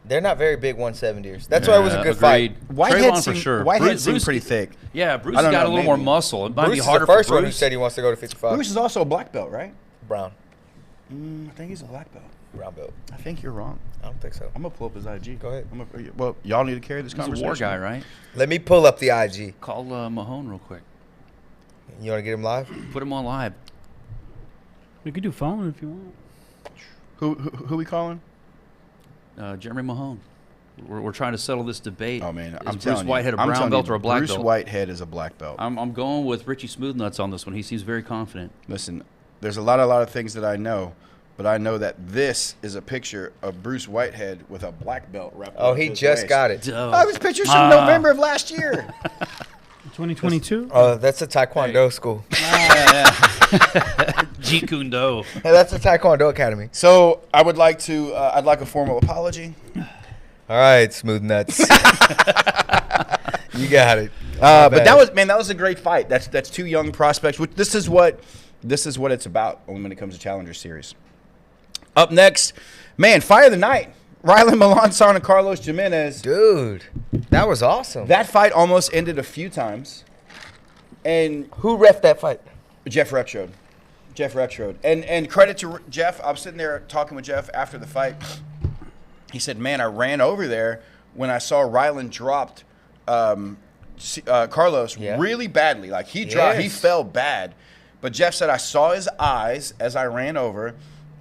They're not very big 170ers. That's why it was a good fight. Whitehead for seemed, sure. Whitehead seemed Bruce- pretty thick. Yeah, Bruce I has don't got know, a little more maybe. muscle. It might Bruce be is harder the first for one who Bruce. said he wants to go to 55. Bruce is also a black belt, right? Brown I think he's a black belt. belt. I think you're wrong. I don't think so. I'm gonna pull up his IG. Go ahead. Well, y'all need to carry this He's a conversation. war guy, right? Let me pull up the IG. Call Mahone real quick. You want to get him live? Put him on live. We could do phone if you want. Who we calling? Jeremy Mahone. We're trying to settle this debate. Oh man, Is I'm Bruce telling you, Whitehead a I'm brown telling belt you, or a black Bruce belt? Whitehead is a black belt. I'm going with Richie Smoothnuts on this one. He seems very confident. Listen, there's a lot of things that I know, but I know that this is a picture of Bruce Whitehead with a black belt wrapped Oh, around he his just waist. got it. Oh, this picture's from November of last year. 2022. Oh, that's a Taekwondo school. Jeet Kune Do. Hey, that's a Taekwondo academy. So I would like to, I'd like a formal apology. All right, smooth nuts. You got it. But that was a great fight. That's two young prospects. Which this is what it's about when it comes to Challenger Series. Up next, man, fight of the night. Rylan Melanson and Carlos Jimenez. Dude, that was awesome. That fight almost ended a few times. And Who ref that fight? Jeff Rexrode. And credit to Jeff. I was sitting there talking with Jeff after the fight. He said, man, I ran over there when I saw Rylan dropped Carlos really badly. Like he fell bad. But Jeff said, I saw his eyes as I ran over,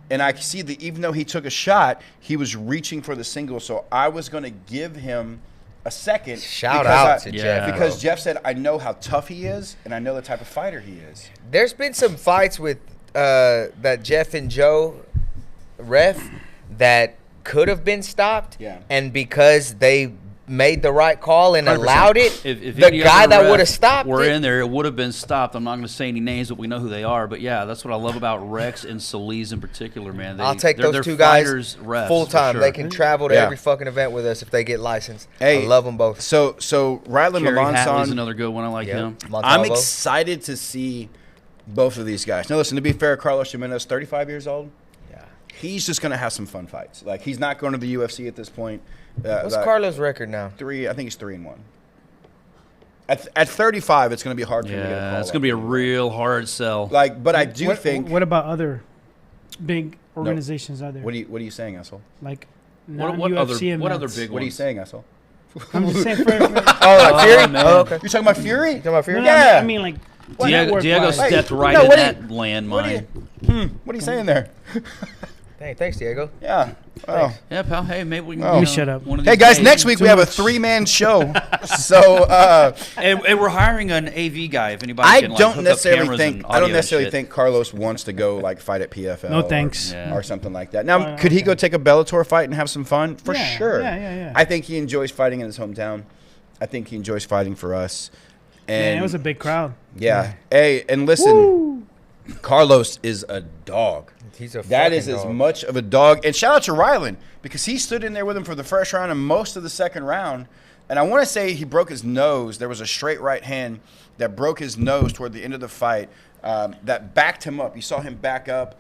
and I see that even though he took a shot, he was reaching for the single. So I was going to give him a second. Shout out to Yeah. Jeff. Because Jeff said, I know how tough he is, and I know the type of fighter he is. There's been some fights with that Jeff and Joe ref that could have been stopped. Yeah. And because they made the right call and 100%. allowed it, If the any guy other that ref would have stopped were it. in there, it would have been stopped. I'm not going to say any names, but we know who they are. But yeah, that's what I love about Rex and Solis in particular, man. I'll take they're those two guys fighters, refs, full for time. sure. They can travel to Yeah. every fucking event with us if they get licensed. Hey, I love them both. So Rylan Kerry Hatley's Melanson, another good one. I like him. I'm Montalvo. excited to see both of these guys. Now, listen, to be fair, Carlos Jimenez, 35 years old. Yeah. He's just going to have some fun fights. Like, he's not going to the UFC at this point. What's Carlos' record now? I think he's 3-1. At 35, it's going to be hard for him to get a call. Yeah, it's going to be a real hard sell. Like, but I do think. What about other big organizations out there? What are you saying, asshole? Like what non-UFC events? other big What are you ones? saying, asshole? I'm just saying for Oh, like Fury? man. Oh, okay. You're talking about Fury? You talking about Fury? No, Yeah. I mean like Diego network-wise. stepped right no, in what that What are landmine. What are you saying there? Dang, thanks, Diego. Yeah. Oh. Yeah, pal. Hey, maybe we can. Oh. You Shut up. one of Hey these guys, days. next week we have a 3-man show. So And we're hiring an AV guy. If anybody I can, like, don't hook up necessarily cameras think and I don't audio necessarily shit. think Carlos wants to go like fight at PFL. No thanks. Yeah. or something like that. Now, could he go take a Bellator fight and have some fun? For Yeah, sure. yeah. I think he enjoys fighting in his hometown. I think he enjoys fighting for us. And Man, it was a big crowd. yeah. Hey, and listen, Carlos is a dog. He's a That is fucking as dog. much of a dog. And shout out to Ryland because he stood in there with him for the first round and most of the second round. And I want to say he broke his nose. There was a straight right hand that broke his nose toward the end of the fight that backed him up. You saw him back up,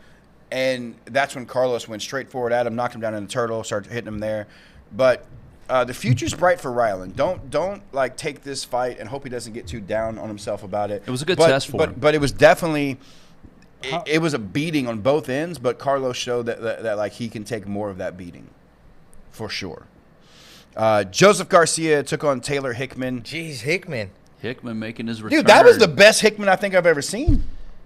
and that's when Carlos went straight forward at him, knocked him down in the turtle, started hitting him there. But the future's bright for Ryland. Don't like take this fight and hope he doesn't get too down on himself about it. It was a good test for him. But it was definitely it was a beating on both ends. But Carlos showed that like he can take more of that beating, for sure. Joseph Garcia took on Taylor Hickman. Jeez, Hickman. Hickman making his return. Dude, that was the best Hickman I think I've ever seen.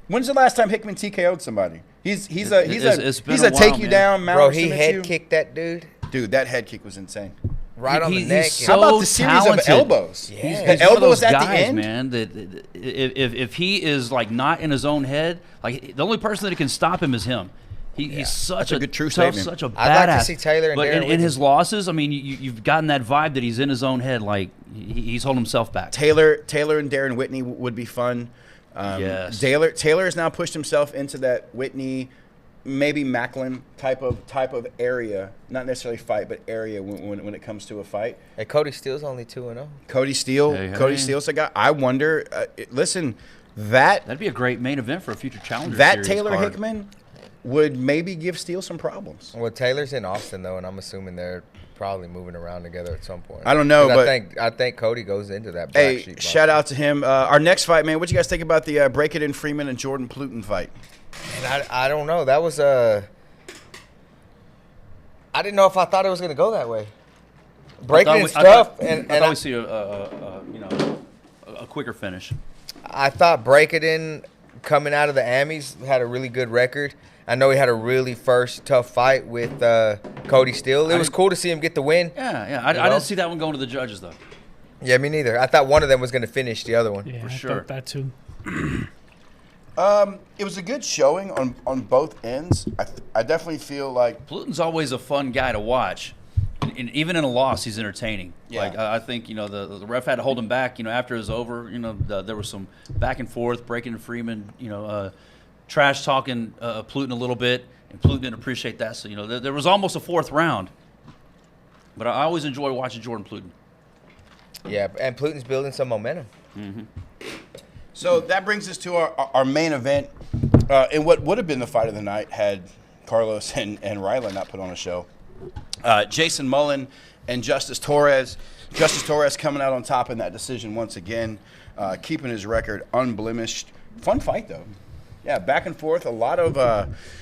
When's the last time Hickman TKO'd somebody? He's a take you down, mount, Bro, he submit head you. kicked that dude Dude, that head kick was insane. right on the neck. He's How about so the series talented. of elbows? Yeah. He's The one of elbows those at guys, the end, man. That if he is like not in his own head, like the only person that can stop him is him. He's such a good true tough, statement. such a badass. I'd like to see Taylor and but Darren in with his him. losses, I mean, you've gotten that vibe that he's in his own head, like he's holding himself back. Taylor and Darren Whitney would be fun. Yes. Taylor has now pushed himself into that Whitney, maybe Macklin type of area. Not necessarily fight, but area when it comes to a fight. Hey, Cody Steele's only 2-0. Cody Steele. Hey. Cody Steele's a guy. I wonder. Listen, That'd be a great main event for a future challenger. that series Taylor card. Hickman would maybe give Steele some problems. Well, Taylor's in Austin though, and I'm assuming they're probably moving around together at some point. I don't know, 'Cause but I think Cody goes into that black hey, sheep. shout out to him. Our next fight, man. What you guys think about the Break It in Freeman and Jordan Pluton fight? And I don't know. That was I didn't know if I thought it was gonna go that way. Breaking in stuff, and I thought we see a quicker finish. I thought Break It In coming out of the Amis had a really good record. I know he had a really first tough fight with Cody Steele. It was cool to see him get the win. Yeah. I know? didn't see that one going to the judges though. Yeah, me neither. I thought one of them was going to finish the other one. Yeah, For I sure. thought that too. It was a good showing on both ends. I definitely feel like Pluton's always a fun guy to watch. And even in a loss, he's entertaining. Yeah. Like I think the ref had to hold him back. After it was over, there was some back and forth, breaking Freeman. Trash talking Pluton a little bit, and Pluton didn't appreciate that. So there was almost a fourth round. But I always enjoy watching Jordan Pluton. Yeah, and Pluton's building some momentum. so. That brings us to our main event, and what would have been the fight of the night had Carlos and Ryland not put on a show. Jason Mullen and Justice Torres. Justice Torres coming out on top in that decision once again, keeping his record unblemished. Fun fight though. Yeah, back and forth. A lot of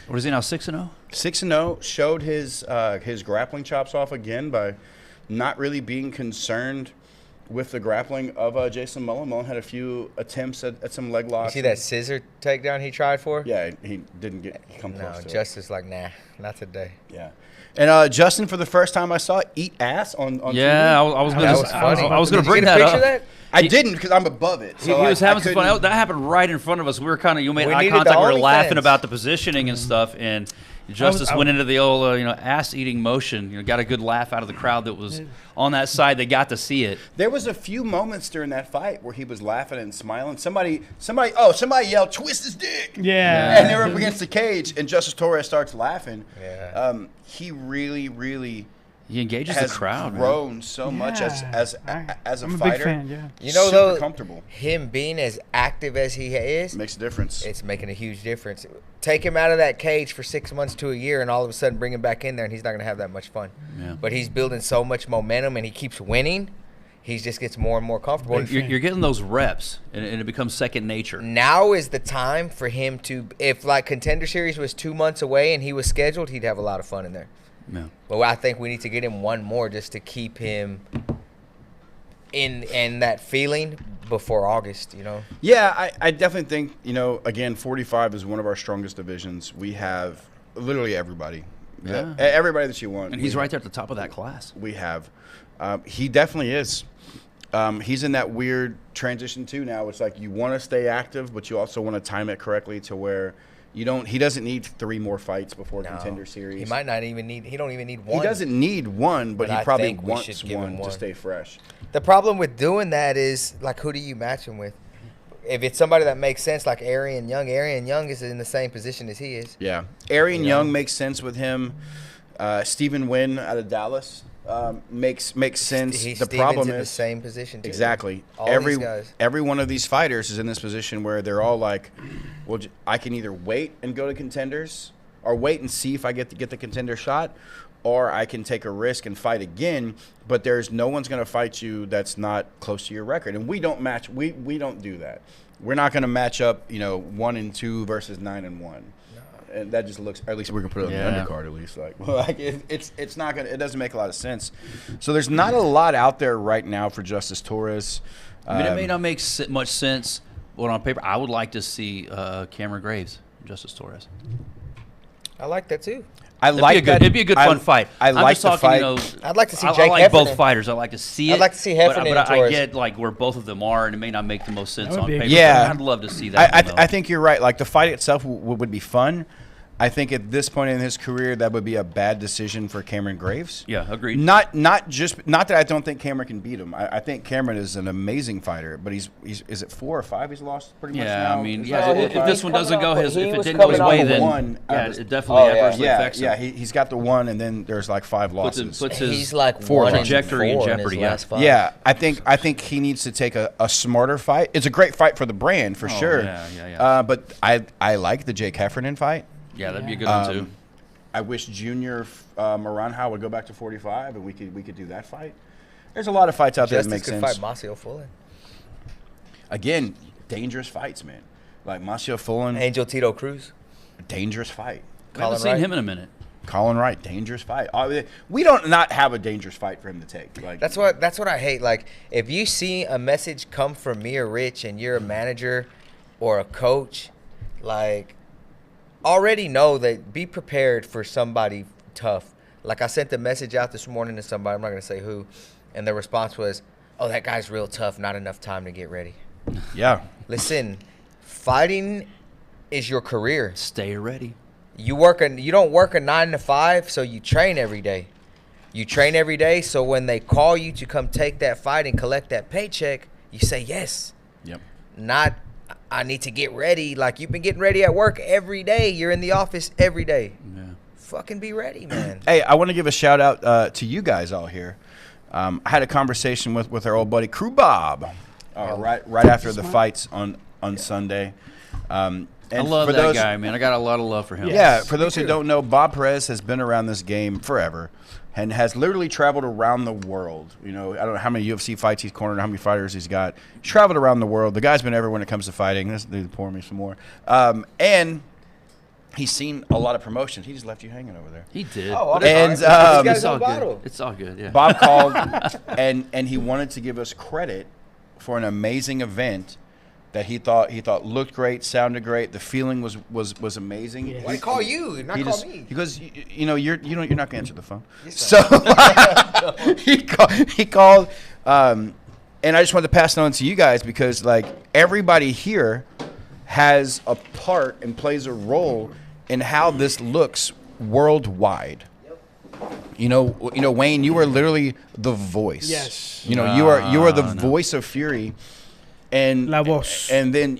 What is he now, 6-0? 6-0. Showed his grappling chops off again by not really being concerned with the grappling of Jason Mullen. Mullen had a few attempts at some leg You locks. see that scissor takedown he tried for? Yeah, he didn't come No, close to it. Justice like, nah, not today. Yeah. And Justin, for the first time I saw, eat ass on Yeah, TV. I was That going was funny. I was going Did to you bring get a that picture up. of that? I didn't because I'm above it. He So was having some couldn't- fun. That happened right in front of us. We were you made We eye needed contact. the We were laughing OnlyFans. about the positioning and stuff. And Justice went into the old, ass-eating motion. Got a good laugh out of the crowd that was on that side. They got to see it. There was a few moments during that fight where he was laughing and smiling. Somebody yelled, "Twist his dick!" Yeah. And they were up against the cage, and Justice Torres starts laughing. Yeah. He really He engages has the crowd. Man. grown so much as Yeah. a I'm fighter. a big fan, yeah. You know, Super though, comfortable. him being as active as he is, Makes a difference. it's making a huge difference. Take him out of that cage for 6 months to a year, and all of a sudden bring him back in there, and he's not going to have that much fun. Yeah. But he's building so much momentum, and he keeps winning. He just gets more and more comfortable. Big You're getting those reps, and it becomes second nature. Now is the time for him to, if like Contender Series was 2 months away and he was scheduled, he'd have a lot of fun in there. Yeah. But I think we need to get him one more just to keep him in that feeling before August, Yeah, I definitely think, again, 45 is one of our strongest divisions. We have literally everybody. Yeah. Everybody that you want. And he's right there at the top of that class. We have. He definitely is. He's in that weird transition, too, now. It's like you want to stay active, but you also want to time it correctly to where he doesn't need 3 more fights before Contender Series. He might not even need, he don't even need one. He doesn't need one, but But I he probably think we wants should give him one to one. stay fresh. The problem with doing that is, like, who do you match him with? if it's somebody that makes sense, like Arian Young is in the same position as he is. Yeah. Arian Young makes sense with him. Stephen Wynn out of Dallas makes sense. The problem in is the same position too. Exactly. All these guys. Every one of these fighters is in this position where they're all like, well, I can either wait and go to contenders, or wait and see if I get the contender shot, or I can take a risk and fight again. But there's no one's going to fight you that's not close to your record, and we don't match. We don't do that. We're not going to match up, 1-2 versus 9-1. And that just looks, at least we can put it on the undercard at least. It's not gonna. It doesn't make a lot of sense. So there's not a lot out there right now for Justice Torres. I mean, it may not make much sense, but on paper, I would like to see Cameron Graves, Justice Torres. I like that too. It'd be a good fun fight. I'm like just the talking, fight. I'd like to see I Jake like Heffernan. both fighters. I like to see it. I'd like to see Heffernan but and Torres. I get like where both of them are, and it may not make the most sense on be a paper. good Yeah. I'd love to see that. I think you're right. Like the fight itself would be fun. I think at this point in his career, that would be a bad decision for Cameron Graves. Yeah, agreed. Not that I don't think Cameron can beat him. I think Cameron is an amazing fighter, but he's is it 4 or 5 he's lost pretty much now? I mean, Is yeah. that If 4 or this 5? one doesn't go He if it was didn't go his coming way, off then one. it definitely adversely affects him. He's got the one, and then there's like 5 losses. Puts his He's like 4 1 and trajectory in 4 jeopardy, his yeah. last 5. Yeah, I think he needs to take a smarter fight. It's a great fight for the brand for sure. yeah. But I like the Jake Heffernan fight. Yeah, that'd be a good one too. I wish Junior Maranhao would go back to 45, and we could do that fight. There's a lot of fights out there that make could sense. fight Masio Fullen. Again, dangerous fights, man. Like Masio Fullen, Angel Tito Cruz. dangerous fight. We haven't seen him in a minute. Colin Wright, dangerous fight. We don't not have a dangerous fight for him to take. Like That's what I hate. Like, if you see a message come from me or Rich and you're a manager or a coach, like, already know that be prepared for somebody tough. Like, I sent a message out this morning to somebody, I'm not going to say who, and the response was, oh, that guy's real tough, not enough time to get ready. Yeah. Listen, fighting is your career. Stay ready. You don't work a 9 to 5, so you train every day. You train every day, so when they call you to come take that fight and collect that paycheck, you say yes. Yep. Not, I need to get ready. Like, you've been getting ready at work every day. You're in the office every day. Yeah. Fucking be ready, man. Hey, I want to give a shout out to you guys all here. I had a conversation with our old buddy Crew Bob right after the fights on Sunday. I love that guy, man. I got a lot of love for him. Yeah, for those who don't know, Bob Perez has been around this game forever and has literally traveled around the world. I don't know how many UFC fights he's cornered, how many fighters he's got. He's traveled around the world. The guy's been everywhere when it comes to fighting. They pour me some more. And he's seen a lot of promotions. He just left you hanging over there. He did. Oh, And it's all it's all bottle. good. It's all good. Yeah. Bob called, and he wanted to give us credit for an amazing event that he thought looked great, sounded great. The feling was amazing. Yeah. Why call you? Not call me. Because you're not gonna answer the phone. So he called, and I just wanted to pass it on to you guys because like everybody here has a part and plays a role in how this looks worldwide. Wayne, you are literally the voice. Yes. You are the voice of Fury. And La voz. And then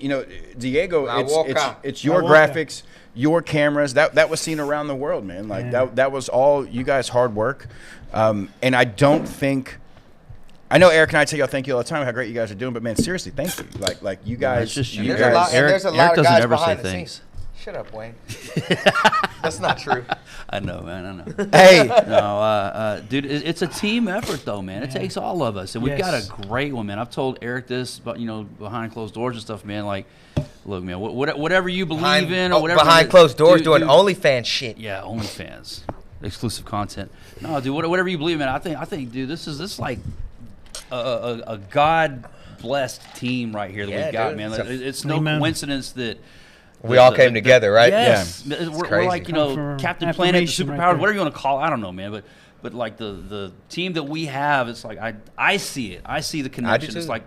Diego, La boca. it's your La boca. graphics, your cameras. That was seen around the world, man. Like that was all you guys' hard work. And I don't think. I know Eric and I tell y'all thank you all the time how great you guys are doing, but man, seriously, thank you. Like you guys. it's just you you guys. guys. There's a lot Eric of doesn't guys ever say behind the things. scenes. Shut up, Wayne. That's not true. I know, man. I know. Hey, No, dude, it's a team effort, though, man. It takes all of us, and we've got Yes. a great one, man. I've told Eric this, but behind closed doors and stuff, man. Like, look, man, whatever you believe in, or whatever behind closed doors dude, doing OnlyFans shit. Yeah, OnlyFans, exclusive content. No, dude, whatever you believe in, I think, dude, this is like a God blessed team right here that Yeah, we've got, dude. man. It's Like, it's no Amen. coincidence that. We all came together, right? Yes, Yeah. we're crazy. like Come from Captain Planet, the affirmation right superpowers, there. whatever you want to call it. I don't know, man, but like the team that we have, it's like I see it. I see the connection. It's too. like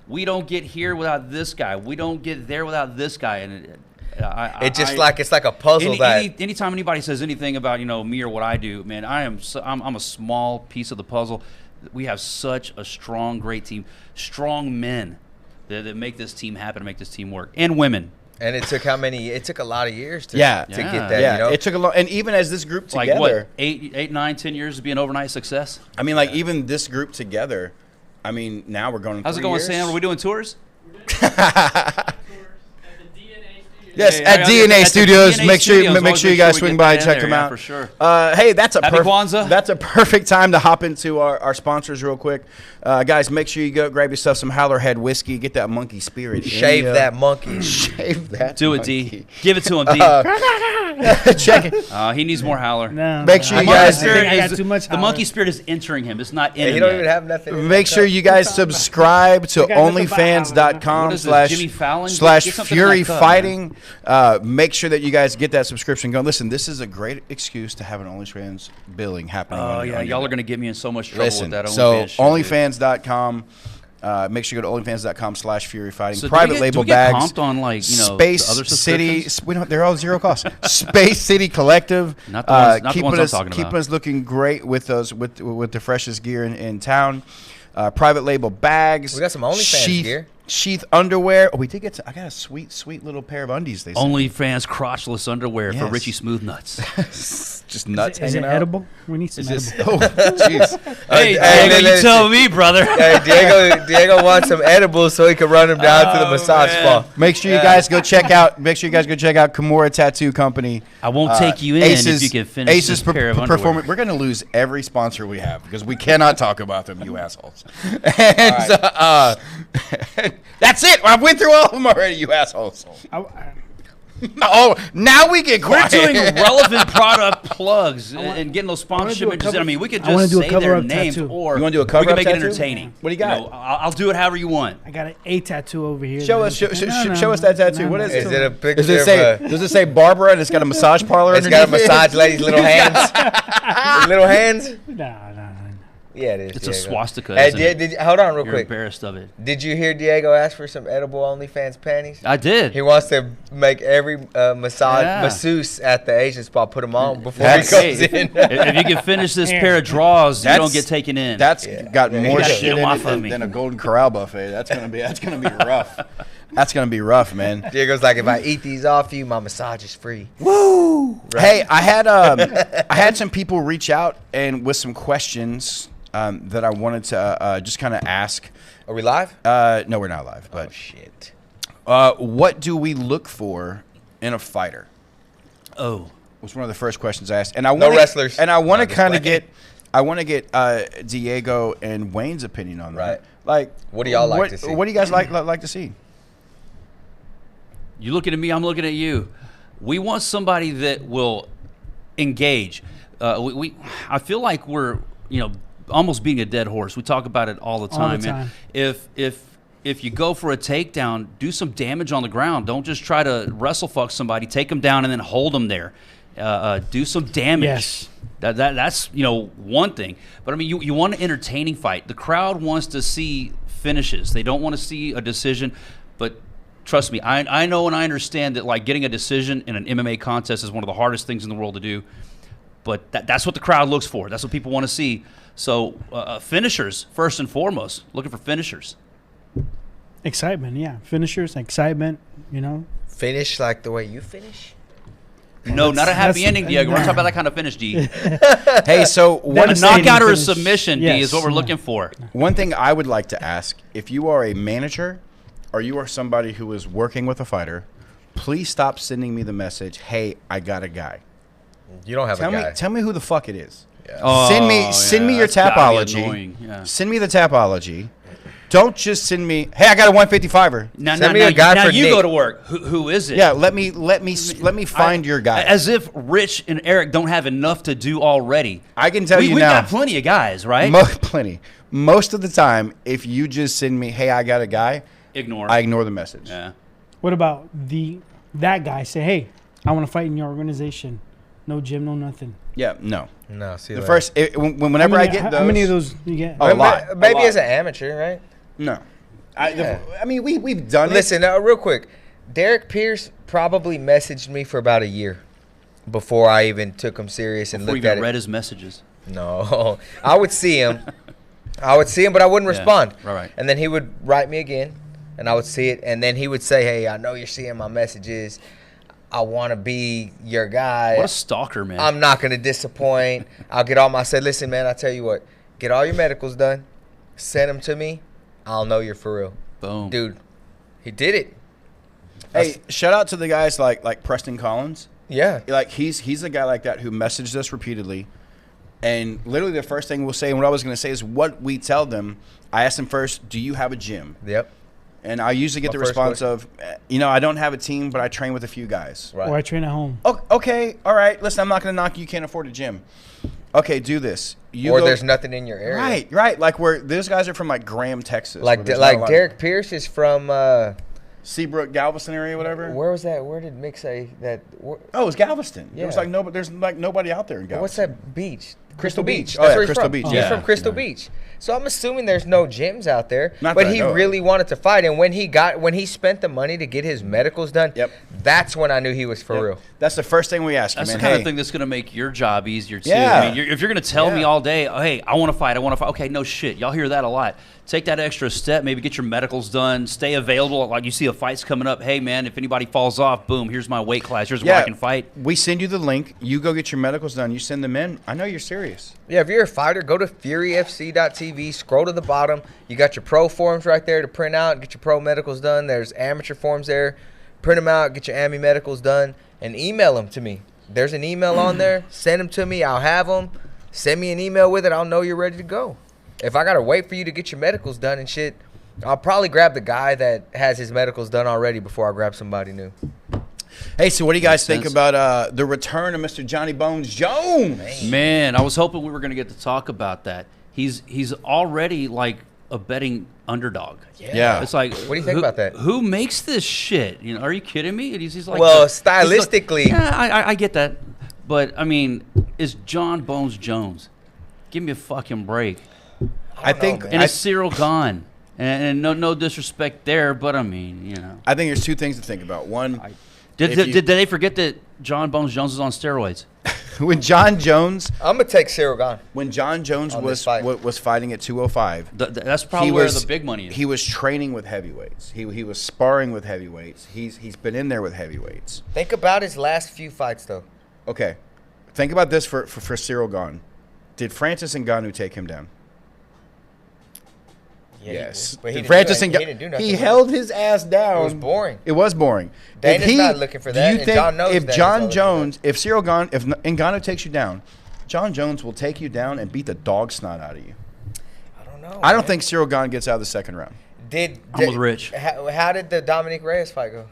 we don't get here without this guy. We don't get there without this guy, and It's like a puzzle anytime anybody says anything about me or what I do, man, I'm a small piece of the puzzle. We have such a strong, great team, strong men. that make this team happen, make this team work, and women. And it took how many? It took a lot of years to Yeah. get Yeah. that. Yeah, You know? it took a lot. And even as this group together, Like what, 8, 9, 10 years to be an overnight success? I mean, like even this group together, I mean, now we're going. How's it 3 going, years. Sam? Are we doing tours? Yes, Hey, at I DNA got the Studios. DNA Make sure Studios. Always you make guys sure we swing get by that and in check there, them yeah, out for sure. Hey, that's a Happy Kwanzaa. That's a perfect time to hop into our sponsors real quick, guys. Make sure you go grab yourself some Howler Head whiskey. Get that monkey spirit. Shave in ya. that monkey. Shave that. Do it, monkey. D. Give it to him, D. Check it. He needs more Howler. No, Make sure I you got- guys- I think I got is- too much. the monkey spirit is entering him. It's not in And him he don't yet. even have nothing. in Make that sure cup. you guys subscribe to We got nothing but OnlyFans.com What is this, slash Jimmy Fallon? Get slash something in that Fury cup, Fighting. Make sure that you guys get that subscription going. Listen, this is a great excuse to have an OnlyFans billing happening. Oh, on yeah. your- Y'all are going to get me in so much trouble Listen, with that so OnlyFans shit, dude. OnlyFans.com. Make sure you go to OnlyFans.com slash Fury Fighting. So do Private we get- label do we get bags. comped on, like, you know, Space the other City. subscriptions? They're all zero cost. Space City Collective. Not the ones- not the keeping ones I'm us talking keeping about. us looking great with those with the freshest gear in town. Private label bags. We got some OnlyFans gear. Sheath underwear. Oh, we did get. I got a sweet little pair of undies. They sent. OnlyFans crotchless underwear for Yes. Richie Smooth Nuts. Just nuts Is it hanging out. edible? We need some Is edible. this? Oh, jeez. Hey, hey, Diego, you listen. tell me, brother. Hey, Diego wants some edibles so he can run him down to the massage man. spa. Make sure you guys go check out. Make sure you guys go check out Kimura Tattoo Company. I won't take you in if you can finish this pair of underwear. We're going to lose every sponsor we have because we cannot talk about them, you assholes. And that's it. I went through all of them already, you assholes. Oh, now we get We're quiet. doing relevant product plugs and getting those sponsorship do a interests. cover- I mean, we could I wanna just do a say their cover-up names, tattoo. or You wanna do a we cover-up can make tattoo? it entertaining. What do you got? know, I'll do it however you want. I got a tattoo over here. Show us that tattoo. What is Is it a picture Does it say? of Does it say Barbara and it's got a massage parlor? It's got a underneath it? massage lady's little hands. Little hands? Nah. Yeah, it is. It's a Diego. swastika, Hey, isn't it? hold on real You're quick. embarrassed of it. Did you hear Diego ask for some edible OnlyFans panties? I did. He wants to make every Yeah. masseuse at the Asian spot put them on before That's- he comes Hey, in. if you can finish this pair of draws, you don't get taken in. That's got Yeah, more you gotta shit get 'em in off it of me. than a Golden Corral buffet. That's gonna be rough. That's gonna be rough, man. Diego's like, if I eat these off you, my massage is free. Woo! Hey, I had some people reach out and with some questions that I wanted to just kind of ask. Are we live? No, we're not live. But Oh, shit. what do we look for in a fighter? Oh. Was one of the first questions I asked, and I No wanna, wrestlers. And I want to No, just kind of playing. get. I want to get Diego and Wayne's opinion on that. Right. Like, What do y'all like to see? What do you guys like to see? You looking at me, I'm looking at you. We want somebody that will engage. I feel like we're, almost being a dead horse. We talk about it all the time. time. And if you go for a takedown, do some damage on the ground. Don't just try to wrestle fuck somebody, take them down, and then hold them there. Do some damage. Yes. That's one thing. But I mean, you want an entertaining fight. The crowd wants to see finishes. They don't want to see a decision. But trust me, I know and I understand that like getting a decision in an MMA contest is one of the hardest things in the world to do. But that's what the crowd looks for. That's what people want to see. So finishers first and foremost. Looking for finishers. Excitement, yeah. Finishers, excitement, Finish like the way you finish? No, not a happy that's- ending, Diego. We're not talking about that kind of ffinish, D. Hey, so A one Devastating knockout or a finish. submission, D, Yes, is what we're yeah. looking for. One thing I would like to ask, if you are a manager or you are somebody who is working with a fighter, please stop sending me the message, hey, I got a guy. You don't have a guy. Tell me who the fuck it is. Oh, Send me your that's gotta be tapology. annoying, yeah. Send me the tapology. Don't just send me, hey, I got a 155er. Now, Send me a guy now for you Nick. go to work. Who is it? Yeah, let me find your guy. As if Rich and Eric don't have enough to do already. I can tell you We've now. got plenty of guys, right? Plenty. Most of the time, if you just send me, hey, I got a guy, Ignore. I ignore the message. Yeah. What about that guy say, hey, I want to fight in your organization. No gym, no nothing. Yeah, no. No, see The that. first, whenever I get those. How many of those you get? Oh, a lot. Maybe A lot. as an amateur, right? No. Yeah. I mean, we've done Listen, real quick. Derek Pierce probably messaged me for about a year before I even took him serious and Before you looked at even it. read his messages. No, I would see him. But I wouldn't Yeah, respond. right. And then he would write me again, and I would see it, and then he would say, "Hey, I know you're seeing my messages. I want to be your guy. What a stalker, man. I'm not going to disappoint. I'll get all my." I said, "Listen, man, I tell you what. Get all your medicals done. Send them to me. I'll know you're for real." Boom. Dude, he did it. Hey, shout out to the guys like Preston Collins. Yeah. Like he's a guy like that who messaged us repeatedly, and literally the first thing we'll say, and what I was going to say is what we tell them. I asked them first, "Do you have a gym?" Yep. And I usually get My the first response question. of, I don't have a team, but I train with a few guys. Right. Or I train at home. Oh, okay, all right. Listen, I'm not going to knock you. You can't afford a gym. Okay, do this. Or there's nothing in your area. Right. Like those guys are from like Graham, Texas. Like where there's not a lot Derek Pierce is from Seabrook, Galveston area, whatever. where was that? Where did Mick say that? Oh, it was Galveston. Yeah. There's nobody out there in Galveston. What's that beach? Crystal Beach. Oh, That's yeah, where he's Crystal from. Beach. He's Yeah. from Crystal Yeah. Beach. So I'm assuming there's no gyms out there. Not but that I he know of. really wanted to fight, and when he spent the money to get his medicals done, Yep. that's when I knew he was for Yep. real. That's the first thing we ask you, That's man. the kind Hey, of thing that's going to make your job easier, too. Yeah. I mean, if you're going to tell me Yeah. all day, oh, hey, I want to fight. Okay, no shit. Y'all hear that a lot. Take that extra step. Maybe get your medicals done. Stay available. Like you see a fight's coming up. Hey, man, if anybody falls off, boom, here's my weight class. Here's where I can fight. We send you the link. You go get your medicals done. You send them in. I know you're serious. Yeah, if you're a fighter, go to furyfc.tv, scroll to the bottom. You got your pro forms right there to print out, get your pro medicals done. There's amateur forms there. Print them out, get your AMI medicals done, and email them to me. There's an email on there. Send them to me. I'll have them. Send me an email with it. I'll know you're ready to go. If I got to wait for you to get your medicals done and shit, I'll probably grab the guy that has his medicals done already before I grab somebody new. Hey, so what do you guys think sense. about the return of Mr. Johnny Bones Jones? Man, I was hoping we were going to get to talk about that. He's already like a betting underdog. Yeah. It's like, What do you think about that? Who makes this shit? You know, are you kidding me? And he's like, Well, he's like- stylistically- yeah, I get that, but I mean, is John Bones Jones? Give me a fucking break. I think man. And it's Cyril Gane. And no disrespect there, but I mean, you know. I think there's two things to think about. One, Did they forget that John Bones Jones is on steroids? when John Jones I'm going to take Cyril Gane. when John Jones On was this fight. was fighting at 205, That's probably where the big money is. He was training with heavyweights. He was sparring with heavyweights. He's been in there with heavyweights. Think about his last few fights, though. Okay, think about this for Cyril Gane. Did Francis Ngannou take him down? Yeah, Yes. But he didn't Francis do, Ngannou, he didn't do nothing. he with held his ass down. It was boring. It was boring. Dana's not looking for do that, you and think John knows if Dana's not John looking for Jones, if Cyril Gane, if Ngannou takes you down, John Jones will take you down and beat the dog snot out of you. I don't know. I don't man. think Cyril Gane gets out of the second round. I'm with Rich. How did the Dominic Reyes fight go?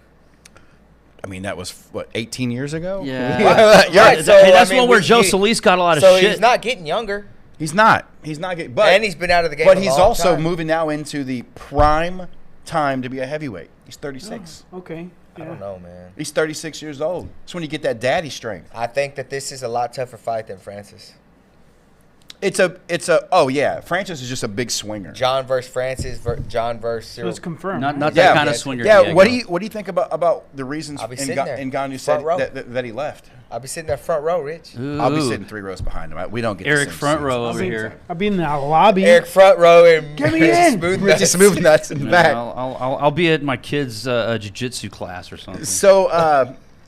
I mean, that was what 18 years ago. Yeah. Yeah. Right, so, Hey, that's I mean, one where we- Joe he- Solis got a lot of So shit. he's not getting younger, He's not. He's not getting. But and he's been out of the game. But a he's long also time. moving now into the prime time to be a heavyweight. He's 36. Okay. I Yeah. don't know, man. He's 36 years old. That's when you get that daddy strength. I think that this is a lot tougher fight than Francis. It's a. Oh yeah, Francis is just a big swinger. John versus Francis. John versus So Cyril. it's confirmed. Not right? that Yeah. kind of Yeah. swinger. Yeah. What go. do you think about the reasons I'll be sitting there. Ngannou said Front row. that he left? I'll be sitting there front row, Rich. I'll be Ooh. sitting 3 rows behind him. We don't get Eric the same front seats. row I'll over be, here. I'll be in the lobby. Eric front row and Get me in. Smooth Richie nuts. Smooth Nuts in the Yeah, back. I'll be at my kid's jiu-jitsu class or something.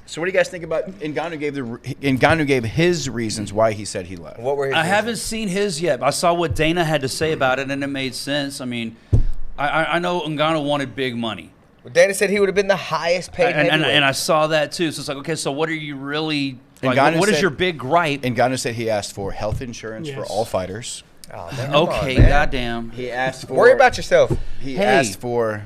So what do you guys think about Ngannou gave his reasons why he said he left? What were his I reasons? haven't seen his yet. I saw what Dana had to say about it, and it made sense. I mean, I know Ngannou wanted big money. Well, Dana said he would have been the highest paid heavyweight. And I saw that too. So it's like, okay, so what are you really like? Ngannou What is said- your big gripe? Ngannou said he asked for health insurance for Yes. all fighters. Oh, man, come on, Okay, man. goddamn. He asked for. Worry about yourself. He Hey. asked for.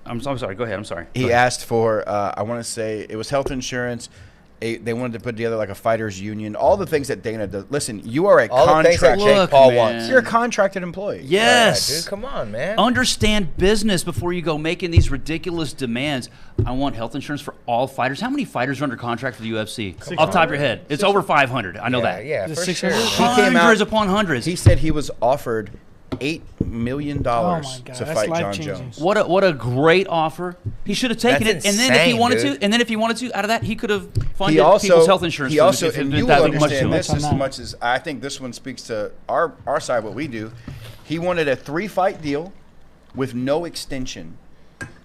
I'm sorry. Go ahead. I'm sorry. He asked for. I want to say it was health insurance. They wanted to put together like a fighters union. All the things that Dana does. Listen, you are a All the things that contract. Jake Look, Paul man. wants. You're a contracted employee. Yes. Yeah, dude, come on, man. Understand business before you go making these ridiculous demands. I want health insurance for all fighters. How many fighters are under contract for the UFC? Off the top of your head. It's over 500. I know yeah, that. yeah, The for 600? sure. He man. came out- Hundreds upon hundreds. He said he was offered $8 million Oh my God, to that's fight John life-changing. Jones. What a great offer. He should have taken That's it, and then if he insane, wanted dude. to, out of that, he could have funded He also, people's health insurance. he for them also, if and it you that will much to understand him. this That's as on that. much as I think this one speaks to our side, what we do. He wanted a 3-fight deal with no extension,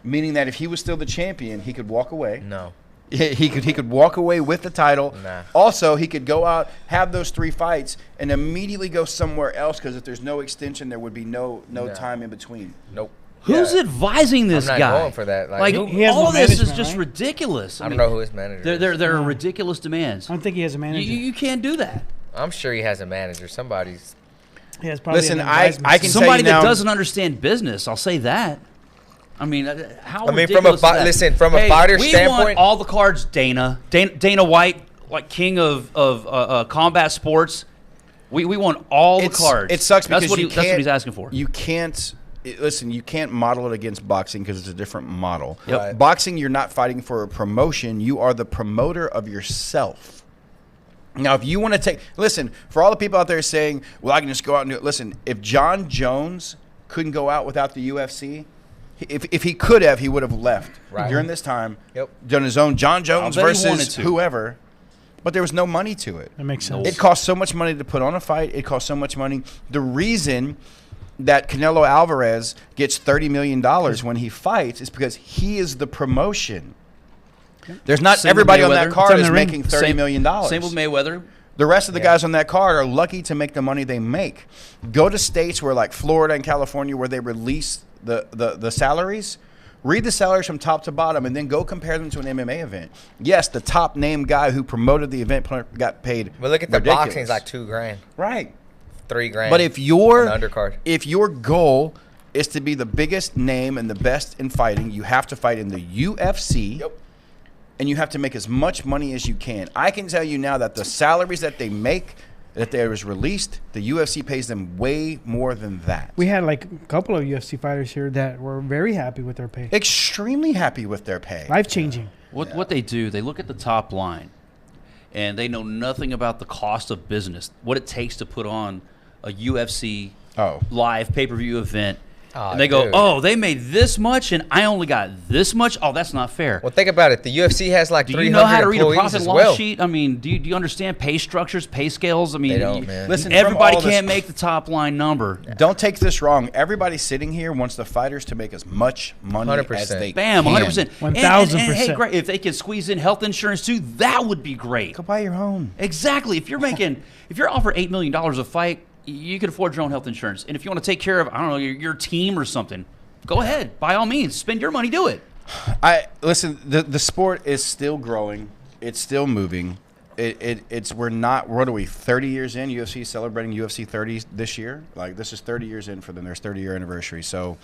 meaning that if he was still the champion, he could walk away. No. He could walk away with the title. Nah. Also, he could go out, have those 3 fights, and immediately go somewhere else because if there's no extension, there would be no time in between. Nope. Who's advising this I'm not guy? going for that. Like He has all no of this is management, just right? ridiculous. I don't know who his manager is. There are ridiculous demands. I don't think he has a manager. You can't do that. I'm sure he has a manager. Somebody's. He has probably Listen, an I advisement. can Somebody tell you now, that doesn't understand business. I'll say that. I mean, how? I mean, ridiculous from a is that? listen, from a Hey, fighter we standpoint- want all the cards. Dana White, like king of combat sports. We want all the cards. It sucks because that's what he's asking for. You can't listen. You can't model it against boxing because it's a different model. Yep. Right. Boxing, you're not fighting for a promotion. You are the promoter of yourself. Now, if you want to listen, for all the people out there saying, "Well, I can just go out and do it." Listen, if John Jones couldn't go out without the UFC, if he could have, he would have left Right. during this time. Yep. Done his own John Jones bet he wanted versus to. whoever, but there was no money to it. That makes sense. It costs so much money to put on a fight. It costs so much money. The reason that Canelo Alvarez gets $30 million when he fights is because he is the promotion. There's not Same with everybody on Mayweather. that It's card on is the ring. making $30 million. Same with Mayweather. The rest of the Yeah. guys on that card are lucky to make the money they make. Go to states where like Florida and California where they release the salaries. Read the salaries from top to bottom and then go compare them to an MMA event. Yes, the top name guy who promoted the event got paid. But look at the ridiculous. boxing's like $2,000, Right. $3,000. But if your on the undercard. if your goal is to be the biggest name and the best in fighting, you have to fight in the UFC. Yep. And you have to make as much money as you can. I can tell you now that the salaries that they make, that there was released, the UFC pays them way more than that. We had like a couple of UFC fighters here that were very happy with their pay. Extremely happy with their pay. Life changing. What they do, they look at the top line, and they know nothing about the cost of business, what it takes to put on a UFC live pay-per-view event. Oh, And they go, dude. oh, they made this much, and I only got this much? Oh, that's not fair. Well, think about it. The UFC has like Do 300 you know how to read a employees profit as and loss well. sheet? I mean, do you understand pay structures, pay scales? I mean, They don't, man. Listen, from everybody all this- can't make the top line number. Don't take this wrong. Everybody sitting here wants the fighters to make as much money 100%. as they Bam, can. 100%. 1000%. And hey, great. If they could squeeze in health insurance too, that would be great. Go buy your own. Exactly. If you're offered $8 million a fight, you can afford your own health insurance. And if you want to take care of, I don't know, your team or something, go ahead. By all means, spend your money, do it. Listen. The sport is still growing. It's still moving. We're not. What are we? 30 years in. UFC celebrating UFC 30 this year. Like this is 30 years in for them. Their 30-year anniversary. So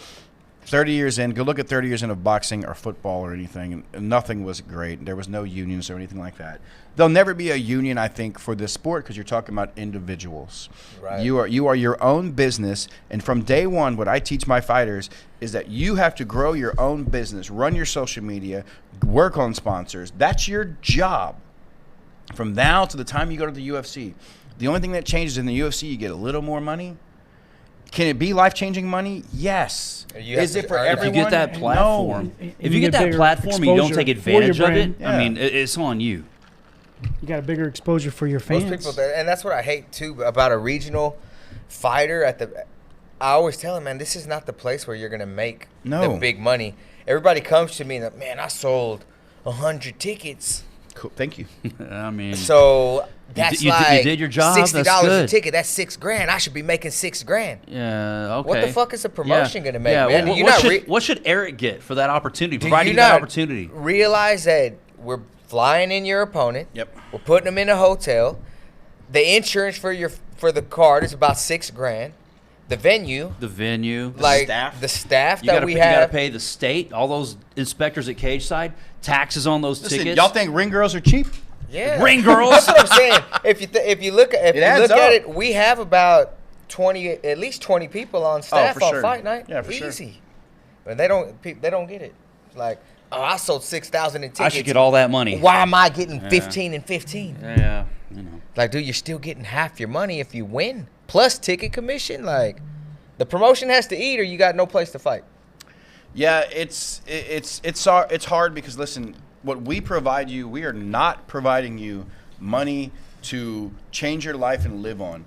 30 years in. Go look at 30 years in of boxing or football or anything. And nothing was great. There was no unions or anything like that. There'll never be a union, I think, for this sport because you're talking about individuals. Right. You are your own business, and from day one, what I teach my fighters is that you have to grow your own business, run your social media, work on sponsors. That's your job. From now to the time you go to the UFC, the only thing that changes in the UFC, you get a little more money. Can it be life-changing money? Yes. You have Is to it for earn it. If you everyone? get that platform, No. if you get that bigger platform and you don't exposure take for your advantage of it, brand. I mean, it's on you. You got a bigger exposure for your fans. Most people, and that's what I hate too about a regional fighter. I always tell them, man, this is not the place where you're gonna make No. the big money. Everybody comes to me and man, I sold 100 tickets. Cool. Thank you. I mean, So that's you like did your job, $60 that's a good. ticket. That's $6,000. I should be making $6,000. yeah, okay. What the fuck is a promotion gonna make, Yeah, man? what, You what not should, re- what should Eric get for that opportunity? Do Providing you you that not opportunity. realize that we're flying in your opponent? Yep. We're putting them in a hotel. The insurance for the card is about $6,000. The venue, The venue, like staff. the staff you that gotta, we you gotta have. pay the state, all those inspectors at cage side, taxes on those Listen, tickets. y'all think ring girls are cheap? Yeah, Ring girls. That's what I'm saying. If you look at adds up. it, we have about at least 20 people on staff for on sure. fight night. Yeah, for sure. Easy. But they don't get it. It's like, oh, I sold 6,000 in tickets. I should get all that money. Why am I getting 15 and 15? Yeah, you know. Like, dude, you're still getting half your money if you win, plus ticket commission. Like, the promotion has to eat, or you got no place to fight. Yeah, it's hard because listen, what we provide you, we are not providing you money to change your life and live on.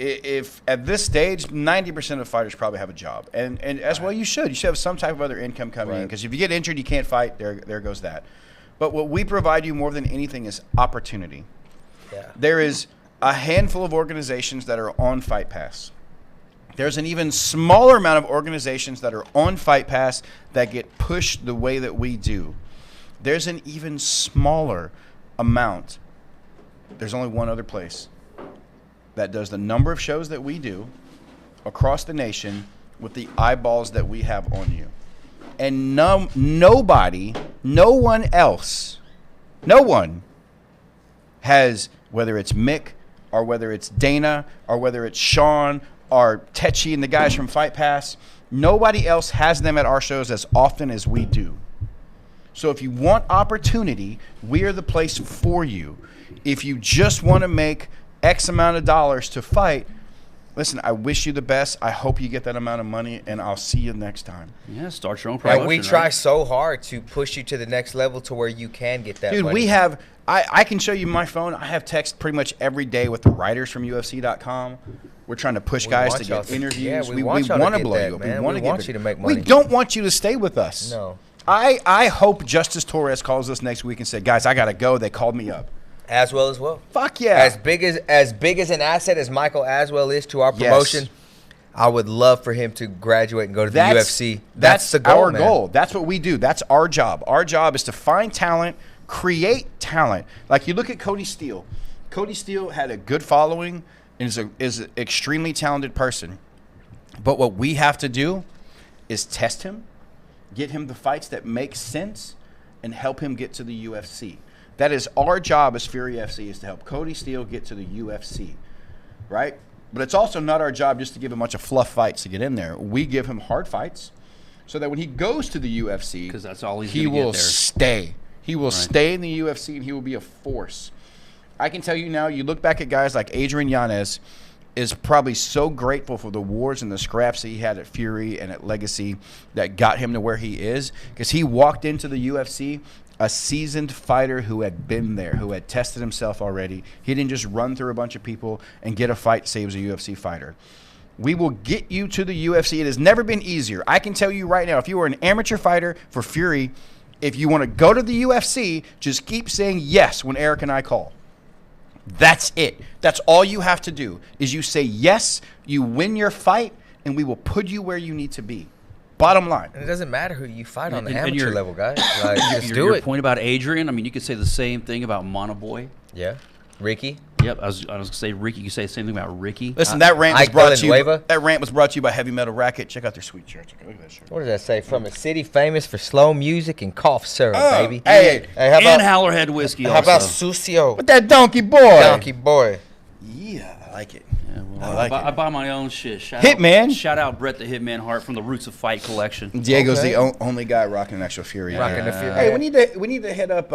if at this stage, 90% of fighters probably have a job, and as well you should. You should have some type of other income coming in, because if you get injured, you can't fight. There goes that. But what we provide you more than anything is opportunity. Yeah. There is a handful of organizations that are on Fight Pass. There's an even smaller amount of organizations that are on Fight Pass that get pushed the way that we do. There's an even smaller amount. There's only one other place that does the number of shows that we do across the nation with the eyeballs that we have on you. And nobody, no one else, no one has, whether it's Mick or whether it's Dana or whether it's Sean or Techi and the guys from Fight Pass, nobody else has them at our shows as often as we do. So if you want opportunity, we are the place for you. If you just want to make X amount of dollars to fight, listen, I wish you the best. I hope you get that amount of money, and I'll see you next time. Yeah, start your own promotion. And we try so hard to push you to the next level to where you can get that Dude, money. we have, I can show you my phone. I have text pretty much every day with the writers from UFC.com. We're trying to push guys to get interviews. Yeah, we want y'all to to get blow that, you up. man. We want you to make money. We don't want you to stay with us. No. I hope Justice Torres calls us next week and said, guys, I got to go. They called me up. As well. Fuck yeah. As big as an asset as Michael Aswell is to our promotion, I would love for him to graduate and go to the UFC. That's the goal, our goal. That's what we do. That's our job. Our job is to find talent, create talent. Like you look at Cody Steele. Cody Steele had a good following and is an extremely talented person. But what we have to do is test him, get him the fights that make sense, and help him get to the UFC. That is our job as Fury FC, is to help Cody Steele get to the UFC, right? But it's also not our job just to give him a bunch of fluff fights to get in there. We give him hard fights so that when he goes to the UFC, because that's all he will stay. He will stay in the UFC, and he will be a force. I can tell you now, you look back at guys like Adrian Yanez is probably so grateful for the wars and the scraps that he had at Fury and at Legacy that got him to where he is, because he walked into the UFC a seasoned fighter who had been there, who had tested himself already. He didn't just run through a bunch of people and get a fight to say he was a UFC fighter. We will get you to the UFC. It has never been easier. I can tell you right now, if you are an amateur fighter for Fury, if you want to go to the UFC, just keep saying yes when Eric and I call. That's it. That's all you have to do, is you say yes, you win your fight, and we will put you where you need to be. Bottom line. And it doesn't matter who you fight on the And amateur level, guys. Like, just do your it. point about Adrian, I mean, you could say the same thing about Monoboy. Yeah. Ricky. Yep, I was going to say Ricky. You could say the same thing about Ricky. Listen, that rant was Ike brought to you. Villanueva. That rant was brought to you by Heavy Metal Racket. Check out their sweet shirts. Look at that shirt. What does that say? From a city famous for slow music and cough syrup, baby. Hey, Hey, how and about Howler whiskey how also. about Sucio? with that donkey boy. Donkey boy. Yeah, I like it. Yeah, well, I like I it. buy my own shit. Hitman. Shout out Brett the Hitman Hart from the Roots of Fight collection. Diego's Okay. the only guy rocking an extra Fury. Rocking the Fury. Hey, we need to hit up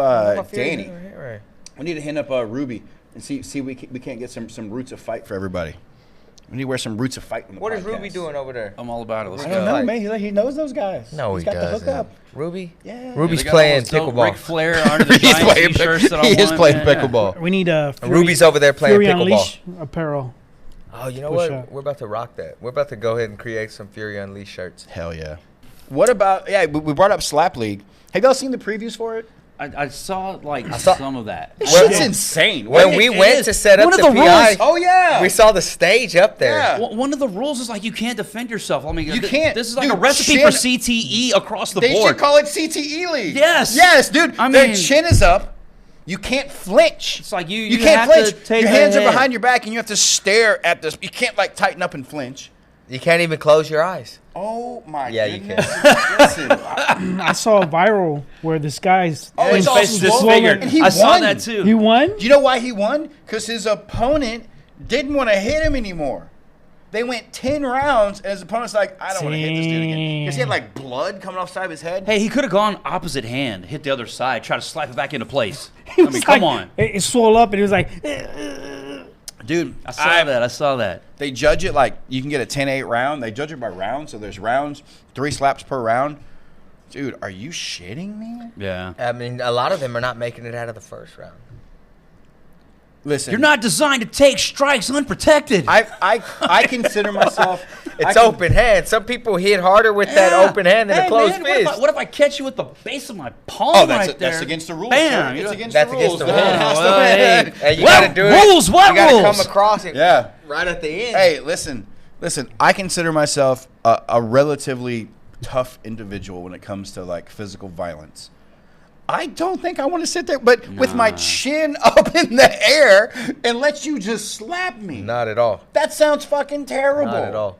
Danny. Right. We need to hit up Ruby and see we can't get some Roots of Fight for everybody. We need to wear some Roots of Fight. On the What is podcast. Ruby doing over there? I'm all about it. Let's I go. don't know, Fight. man. He knows those guys. No, He's he got doesn't. the hookup. Ruby? Yeah. Ruby's They got playing almost no Ric pickleball. Flair under the He's giant playing t-shirts that I he is want, playing man. pickleball. We need Fury, Ruby's over there playing Fury pickleball. Unleash apparel. Oh, you know Push what? up. We're about to rock that. We're about to go ahead and create some Fury Unleashed shirts. Hell yeah. What about we brought up Slap League. Have y'all seen the previews for it? I saw saw- some of that. This Well, shit's insane. When It- we it went is. to set One up of the the PI, rules- Oh yeah. we saw the stage up there. Yeah. One of the rules is like you can't defend yourself. I mean, You can't. This is like Dude, a recipe chin- for CTE across the They board. should call it CTE League. Yes. Yes, dude. I Their mean- chin is up. You can't flinch. It's like you can't have to flinch. take Your a hands are hit. behind your back, and you have to stare at this. You can't like tighten up and flinch. You can't even close your eyes. Oh my Yeah, you goodness. Listen, I saw a viral where this guy's Oh, His it's all face is swollen. disfigured. And he I saw won. that too. he won. do you know why he won? Because his opponent didn't want to hit him anymore. They went 10 rounds, and his opponent's like, I don't want to hit this dude again. Because he had like blood coming off the side of his head. Hey, he could have gone opposite hand, hit the other side, try to slap it back into place. He I was mean, like- come on. It swole up, and he was like, Dude, I saw that. They judge it like you can get a 10-8 round. They judge it by rounds, so there's rounds, 3 slaps per round. Dude, are you shitting me? Yeah. I mean, a lot of them are not making it out of the first round. Listen, You're not designed to take strikes unprotected. I consider myself. It's open hand. Some people hit harder with that open hand than a closed fist. What if I catch you with the base of my palm right there? That's against the rules. Bam! It's against That's the rules. against the No one rules. has to win. And you gotta do it. Rules? What You gotta rules? come across it. Yeah. Right at the end. Hey, listen. I consider myself a relatively tough individual when it comes to like physical violence. I don't think I want to sit there, but with my chin up in the air and let you just slap me. Not at all. That sounds fucking terrible. Not at all.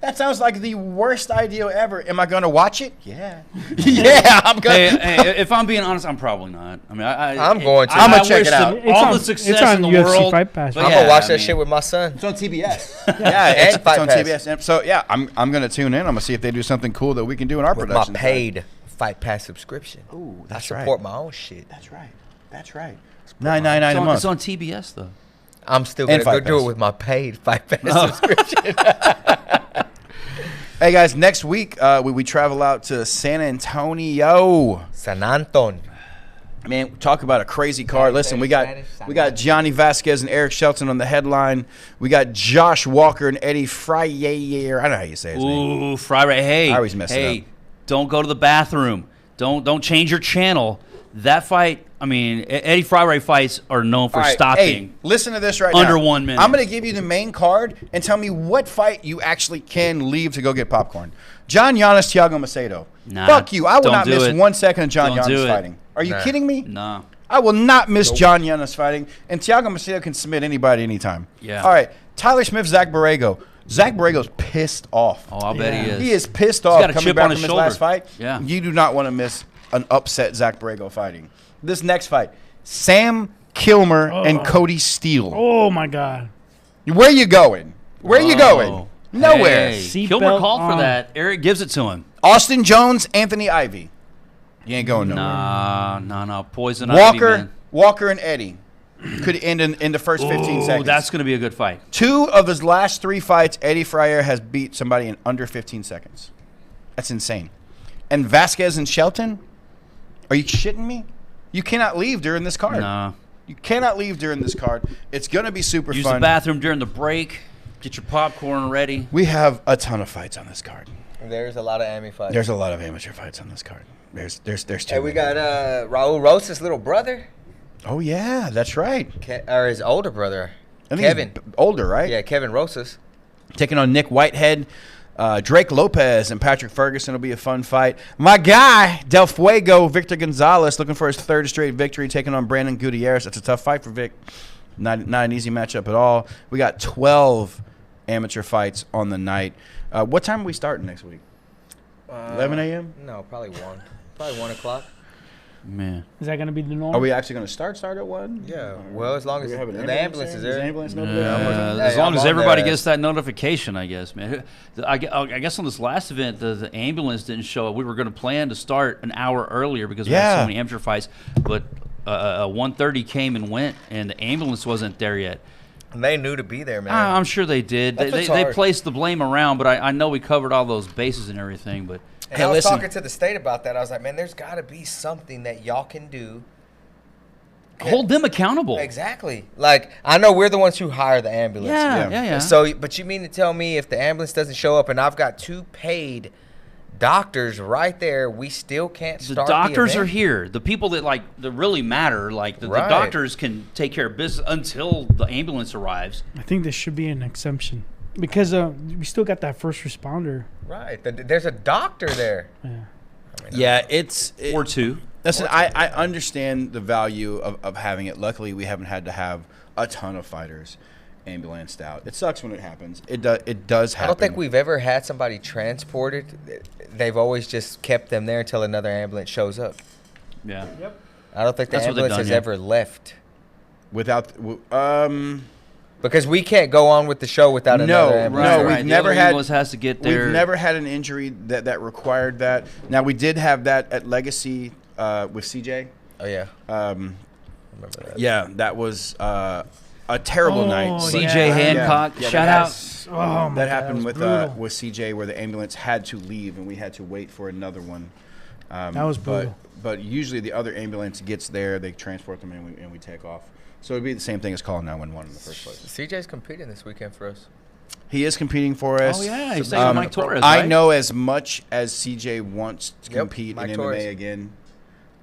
That sounds like the worst idea ever. Am I going to watch it? Yeah. Yeah, I'm going to. Hey, if I'm being honest, I'm probably not. I mean, I'm going to. I'm gonna I check wish it out. them all the success it's on in the UFC world. Fight Pass. but I'm yeah, gonna watch I that mean, shit with my son. It's on TBS. Yeah, it's And Fight on Pass. TBS. And so, yeah, I'm going to tune in. I'm going to see if they do something cool that we can do in our With my production. paid Fight Pass subscription. Ooh, I that's support right. my own shit. That's right. That's right. $9.99 a month. It's on TBS though. I'm still And gonna go Fight do Pass. it with my paid Fight Pass subscription. Hey guys, next week we travel out to San Antonio. San Anton. Man, talk about a crazy card. Listen, we got Gianni Vasquez and Eric Shelton on the headline. We got Josh Walker and Eddie Fryer. I don't know how you say his name. Ooh, Friday. Hey, I always mess it up. Don't go to the bathroom. Don't change your channel. That fight, I mean, Eddie Friday fights are known for All right, stopping. Hey, listen to this right Under now. 1 minute. I'm going to give you the main card and tell me what fight you actually can leave to go get popcorn. John Giannis, Thiago Macedo. Nah, Fuck you. I will don't not do miss it. 1 second of John Don't do Giannis it. fighting. Are you Nah. kidding me? Nah. I will not miss John Giannis fighting. And Thiago Macedo can submit anybody anytime. Yeah. All right. Tyler Smith, Zach Borrego. Zach Borrego's pissed off. Oh, I'll bet he is. He is pissed off got a coming chip back on from his his shoulder. last fight. Yeah. You do not want to miss an upset Zach Borrego fighting. This next fight, Sam Kilmer and Cody Steele. Oh my God. Where you going? Where you going? Nowhere. Hey, Seatbelt Kilmer called for on. that. Eric gives it to him. Austin Jones, Anthony Ivy. You ain't going nowhere. Nah. Poison Ivy, man. Walker and Eddie could end in the first 15 Ooh, seconds. that's going to be a good fight. 2 of his last 3 fights, Eddie Fryer has beat somebody in under 15 seconds. That's insane. And Vasquez and Shelton? Are you shitting me? You cannot leave during this card. Nah. You cannot leave during this card. It's going to be super Use fun. the bathroom during the break. Get your popcorn ready. We have a ton of fights on this card. There's a lot of Ami fights. There's a lot of amateur fights on this card. There's too Hey, we many. got Raul Rosas' little brother, Oh yeah, that's right. or his older brother, I think Kevin. he's older, right? Yeah, Kevin Rosas. Taking on Nick Whitehead. Drake Lopez and Patrick Ferguson will be a fun fight. My guy, Del Fuego, Victor Gonzalez, looking for his 3rd straight victory, taking on Brandon Gutierrez. That's a tough fight for Vic. Not an easy matchup at all. We got 12 amateur fights on the night. What time are we starting next week? 11 a.m.? No, probably 1. Probably 1 o'clock. Man. Is that gonna be the norm? Are we actually going to start at 1? Yeah. Well, as long as Do we have an the ambulance is there? there. Is the ambulance Yeah, over there? as Hey, long I'm as on everybody their gets that notification, I guess, man. I guess on this last event, the ambulance didn't show up. We were going to plan to start an hour earlier because we had Yeah. so many amateur fights, but 1:30 came and went, and the ambulance wasn't there yet. And they knew to be there, man. I'm sure they did. That's what's They hard. placed the blame around, but I know we covered all those bases and everything. But And Hey, I was listen. talking to the state about that. I was like, man, there's got to be something that y'all can do. hold them accountable. Exactly. Like, I know we're the ones who hire the ambulance. Yeah. So, but you mean to tell me if the ambulance doesn't show up and I've got 2 paid doctors right there, we still can't The start doctors the are event? here. The people that really matter, like the Right. doctors, can take care of business until the ambulance arrives. I think this should be an exemption because we still got that first responder. Right. There's a doctor there. Yeah. Yeah, it's... Or 2. Listen, I understand the value of having it. Luckily, we haven't had to have a ton of fighters ambulanced out. It sucks when it happens. It does happen. I don't think we've ever had somebody transported. They've always just kept them there until another ambulance shows up. Yeah. I don't think the That's what they've ambulance done, has yeah. ever left. Without... Because we can't go on with the show without another ambulance. No, Right, we've right. never The other had. ambulance has to get there. We've never had an injury that required that. Now we did have that at Legacy with CJ. Oh, yeah. Um, Remember that. yeah, that was a terrible Oh, night. yeah. CJ Hancock, Yeah, shout that out. has- Oh, my God, that it happened was with brutal. CJ where the ambulance had to leave and we had to wait for another one. That was brutal. But usually the other ambulance gets there, they transport them and we take off. So it'd be the same thing as calling 911 in the first place. CJ's competing this weekend for us. He is competing for us. Oh yeah, he's taking Mike Torres. I right? know as much as CJ wants to compete Mike in Torres. MMA again,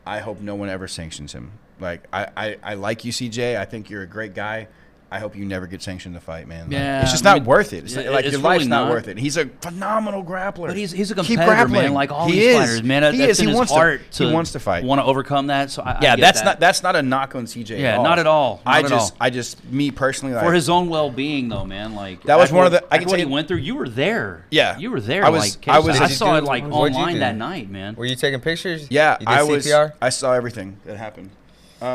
I hope no one ever sanctions him. Like, I like you, CJ. I think you're a great guy. I hope you never get sanctioned to fight, man. Like, Yeah, it's just I not mean, worth it. It's yeah, like it's your life's really not not. worth it. He's a phenomenal grappler. But he's a Keep competitor, grappling. man. Like all He these is. fighters, man. He That's is. in He his wants to- heart he wants to fight. Want to overcome that. So I Yeah, get that's not a knock on CJ. Yeah, at all. not at all. Not at all. I just me personally, like, for his own well-being, though, man. Like That was after one of the- I after can what tell he you- went through. You were there. Yeah. you were there. I was- Like, I was- I Did you saw it do- like what'd you online do? that night, man. Were you taking pictures? Yeah, You did I was. CPR? I saw everything that happened.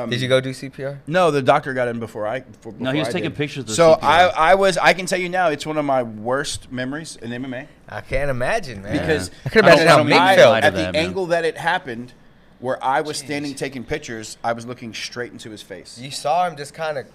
Did you go do CPR? No, the doctor got in before I. No, he was I taking did. pictures of the So CPR. I was. I can tell you now, it's one of my worst memories in MMA I can't imagine, man. because I can imagine how don't- Mick I- felt. I- at the that, man. angle that it happened, where I was standing taking pictures, I was looking straight into his face. You saw him just kind of.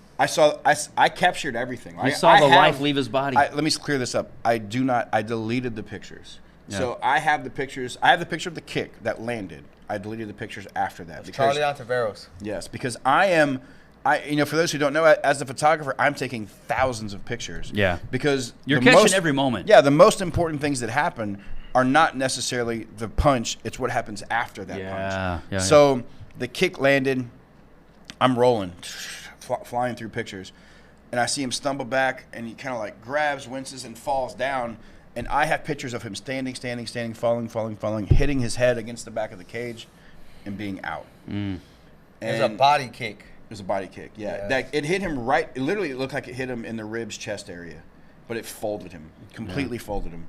I captured everything. You saw the life leave his body. Let me clear this up. I deleted the pictures. Yeah. So I have the pictures. I have the picture of the kick that landed. I deleted the pictures after that. Charlie Ontiveros. Yes, because for those who don't know, as a photographer, I'm taking thousands of pictures. Yeah. Because You're the catching most- every moment. Yeah, the most important things that happen are not necessarily the punch, it's what happens after that punch. Yeah, So the kick landed, I'm rolling, flying through pictures, and I see him stumble back, and he kind of like grabs, winces, and falls down. And I have pictures of him standing, falling, hitting his head against the back of the cage, and being out. It was a body kick. It was a body kick, yeah. Yeah. That, it hit him right. It literally looked like it hit him in the ribs, chest area, but it folded him, completely folded him.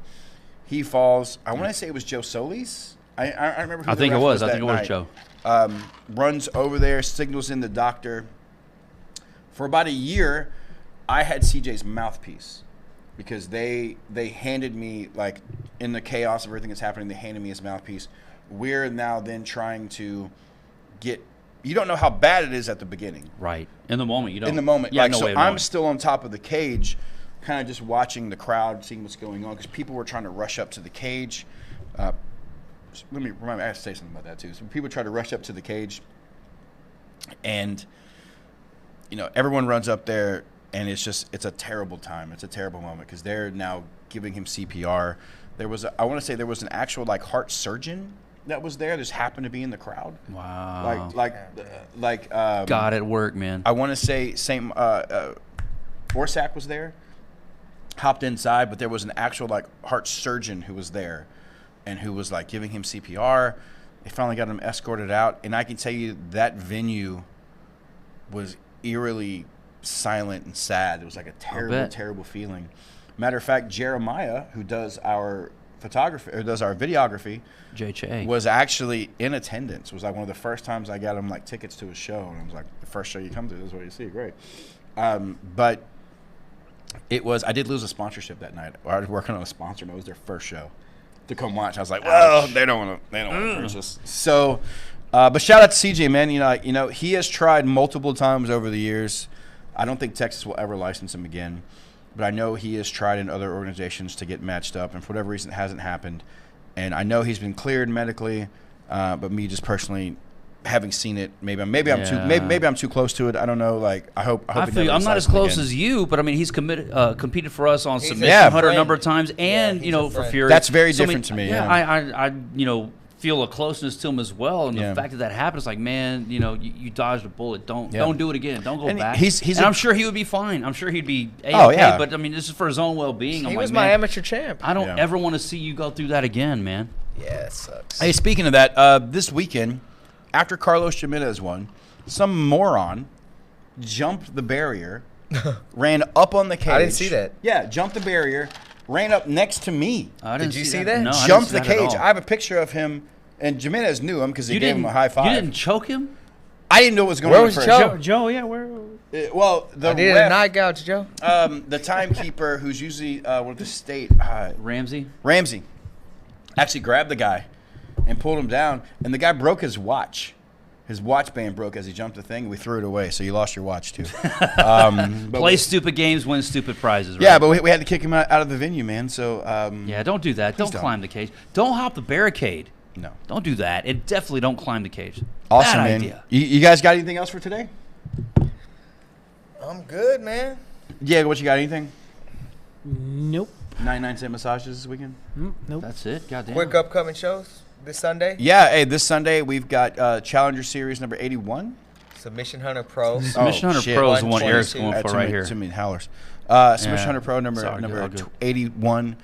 He falls. I want to say it was Joe Solis. I remember. Who I the think it ref was. I that think it was night. Joe. Runs over there, signals in the doctor. For about a year, I had CJ's mouthpiece because they handed me, like, in the chaos of everything that's happening, they handed me his mouthpiece. We're now then trying to get. You don't know how bad it is at the beginning. Right. In the moment, you don't. In the moment, Yeah, like, no so way of I'm knowing. still on top of the cage, kind of just watching the crowd, seeing what's going on, because people were trying to rush up to the cage. Let me remind me, I have to say something about that too. So people try to rush up to the cage, and everyone runs up there, and it's a terrible time. It's a terrible moment because they're now giving him CPR. I want to say there was an actual like heart surgeon that was there. Just happened to be in the crowd. Wow. Like God at work, man. I want to say Orsak was there, hopped inside, but there was an actual like heart surgeon who was there and who was like giving him CPR. They finally got him escorted out, and I can tell you that venue was eerily silent and sad. It was like a terrible, terrible feeling. Matter of fact, Jeremiah, who does our photography or does our videography, JJ was actually in attendance. It was like one of the first times I got him like tickets to a show, and I was like, the first show you come to, this is what you see, great. But I did lose a sponsorship that night. I was working on a sponsor, and it was their first show to come watch. I was like, well, they don't want to purchase. So, but shout out to CJ, man. He has tried multiple times over the years. I don't think Texas will ever license him again, but I know he has tried in other organizations to get matched up, and for whatever reason, it hasn't happened. And I know he's been cleared medically, but me just personally, having seen it, maybe I'm too close to it. I don't know. Like I hope. I he feel never I'm not decides as close again. as you, but I mean he's competed for us on He's a Submission Hunter a friend. number of times, and he's a for friend. Fury. That's very So, different to me, yeah. I feel a closeness to him as well, and Yeah. the fact that happened is like, man, you dodged a bullet. Don't do it again. Don't go And back. he's I'm sure he would be fine. I'm sure he'd be Oh, A-okay, yeah. but I mean this is for his own well-being. He was my amateur champ. I don't Yeah. ever want to see you go through that again, man. Yeah, it sucks. Hey, speaking of that, this weekend, after Carlos Jimenez won, some moron jumped the barrier, ran up on the cage. I didn't see that. Yeah, jumped the barrier, ran up next to me, I didn't Did you see that? No, I didn't jumped see the that at cage. all. I have a picture of him, and Jimenez knew him because he You gave him didn't- a high five. You didn't choke him? I didn't know what was going Where on was at first. Joe? Joe, yeah, where? Well, the I did a ref, night gouge, Joe. the timekeeper, who's usually with the state, Ramsey? Ramsey, actually grabbed the guy and pulled him down, and the guy broke his watch. His watch band broke as he jumped the thing. We threw it away, so you lost your watch too. But Play stupid games, win stupid prizes, right? yeah, but we had to kick him out of the venue, man. So Yeah, don't do that. Don't don't. climb the cage. Don't hop the barricade. no, Don't do that. And definitely don't climb the cage. awesome, Bad man. idea. You guys got anything else for today? I'm good, man. Diego, what you got? Anything? Nope. 99-cent massages this weekend? Nope. That's it. Goddamn. Quick upcoming shows this Sunday. Yeah, hey, this Sunday we've got Challenger Series number 81. Submission Hunter Pro. Submission Hunter shit. Pro is the one 122. Eric's going for right here. Too many Howlers. Submission Yeah. Hunter Pro number Sorry, number I'll go. 81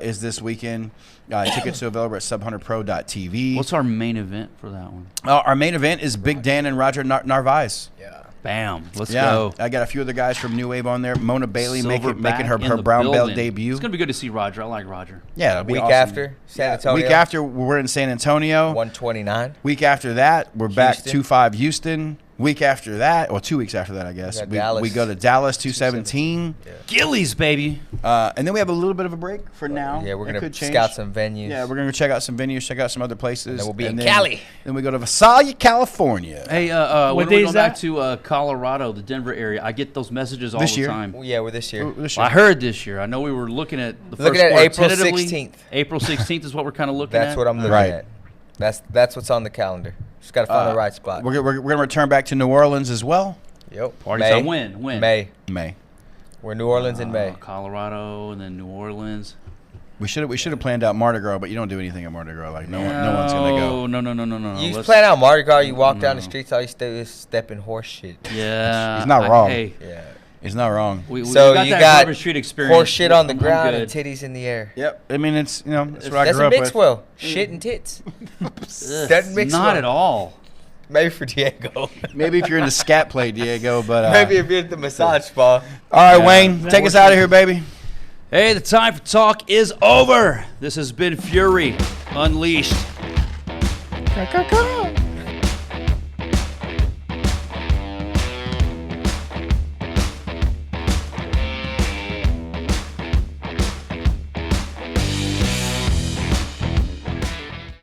is this weekend. Tickets are available at subhunterpro.tv. What's our main event for that one? Our main event is Big Dan and Roger Narvaez. Yeah. Bam. Let's Yeah, go. I got a few other guys from New Wave on there. Mona Bailey Silverback making her in the brown belt building. debut. It's going to be good to see Roger. I like Roger. Yeah, it'll be Week awesome. after San Antonio. Week after we're in San Antonio. 129. Week after that we're back Houston. 2-5 Houston. Week after that, or 2 weeks after that, I guess, got we Dallas. go to Dallas 217. Gillies, baby. And then we have a little bit of a break for now. Yeah, we're It gonna could change. scout some venues. Yeah, we're gonna check out some venues, check out some other places. And then we'll be in then- Cali. Then we go to Visalia, California. Hey, What when day we is go back that? to Colorado, the Denver area, I get those messages all This the year? time. Yeah, we're this year. This Well, I year. heard this year. I know we were looking at the Looking first at quarter April tentatively. 16th. April 16th is what we're kind of looking at. That's what I'm looking Right. at. That's what's on the calendar. Just gotta find the right spot. We're gonna return back to New Orleans as well. Yep. Party May. time. When? May. May. We're New Orleans in May. Colorado and then New Orleans. We should have planned out Mardi Gras, but you don't do anything at Mardi Gras. Like no one's gonna go. No. You Let's- plan out Mardi Gras, you walk down the No. streets, all you do is step in horse shit. Yeah. He's not wrong. Hey, Yeah. It's not wrong. we So got you that got Bourbon Street experience. Horse shit on the I'm ground good. and titties in the air. Yep. I mean, it's that's what I Doesn't grew up mix with. well. Shit and tits. Ugh, Doesn't mix not well. at all. Maybe for Diego. Maybe if you're into scat play, Diego, but Maybe if you're at the massage spa. all right, Yeah. Wayne, take us out of here, baby. Hey, the time for talk is over. This has been Fury Unleashed. Caw, caw, caw.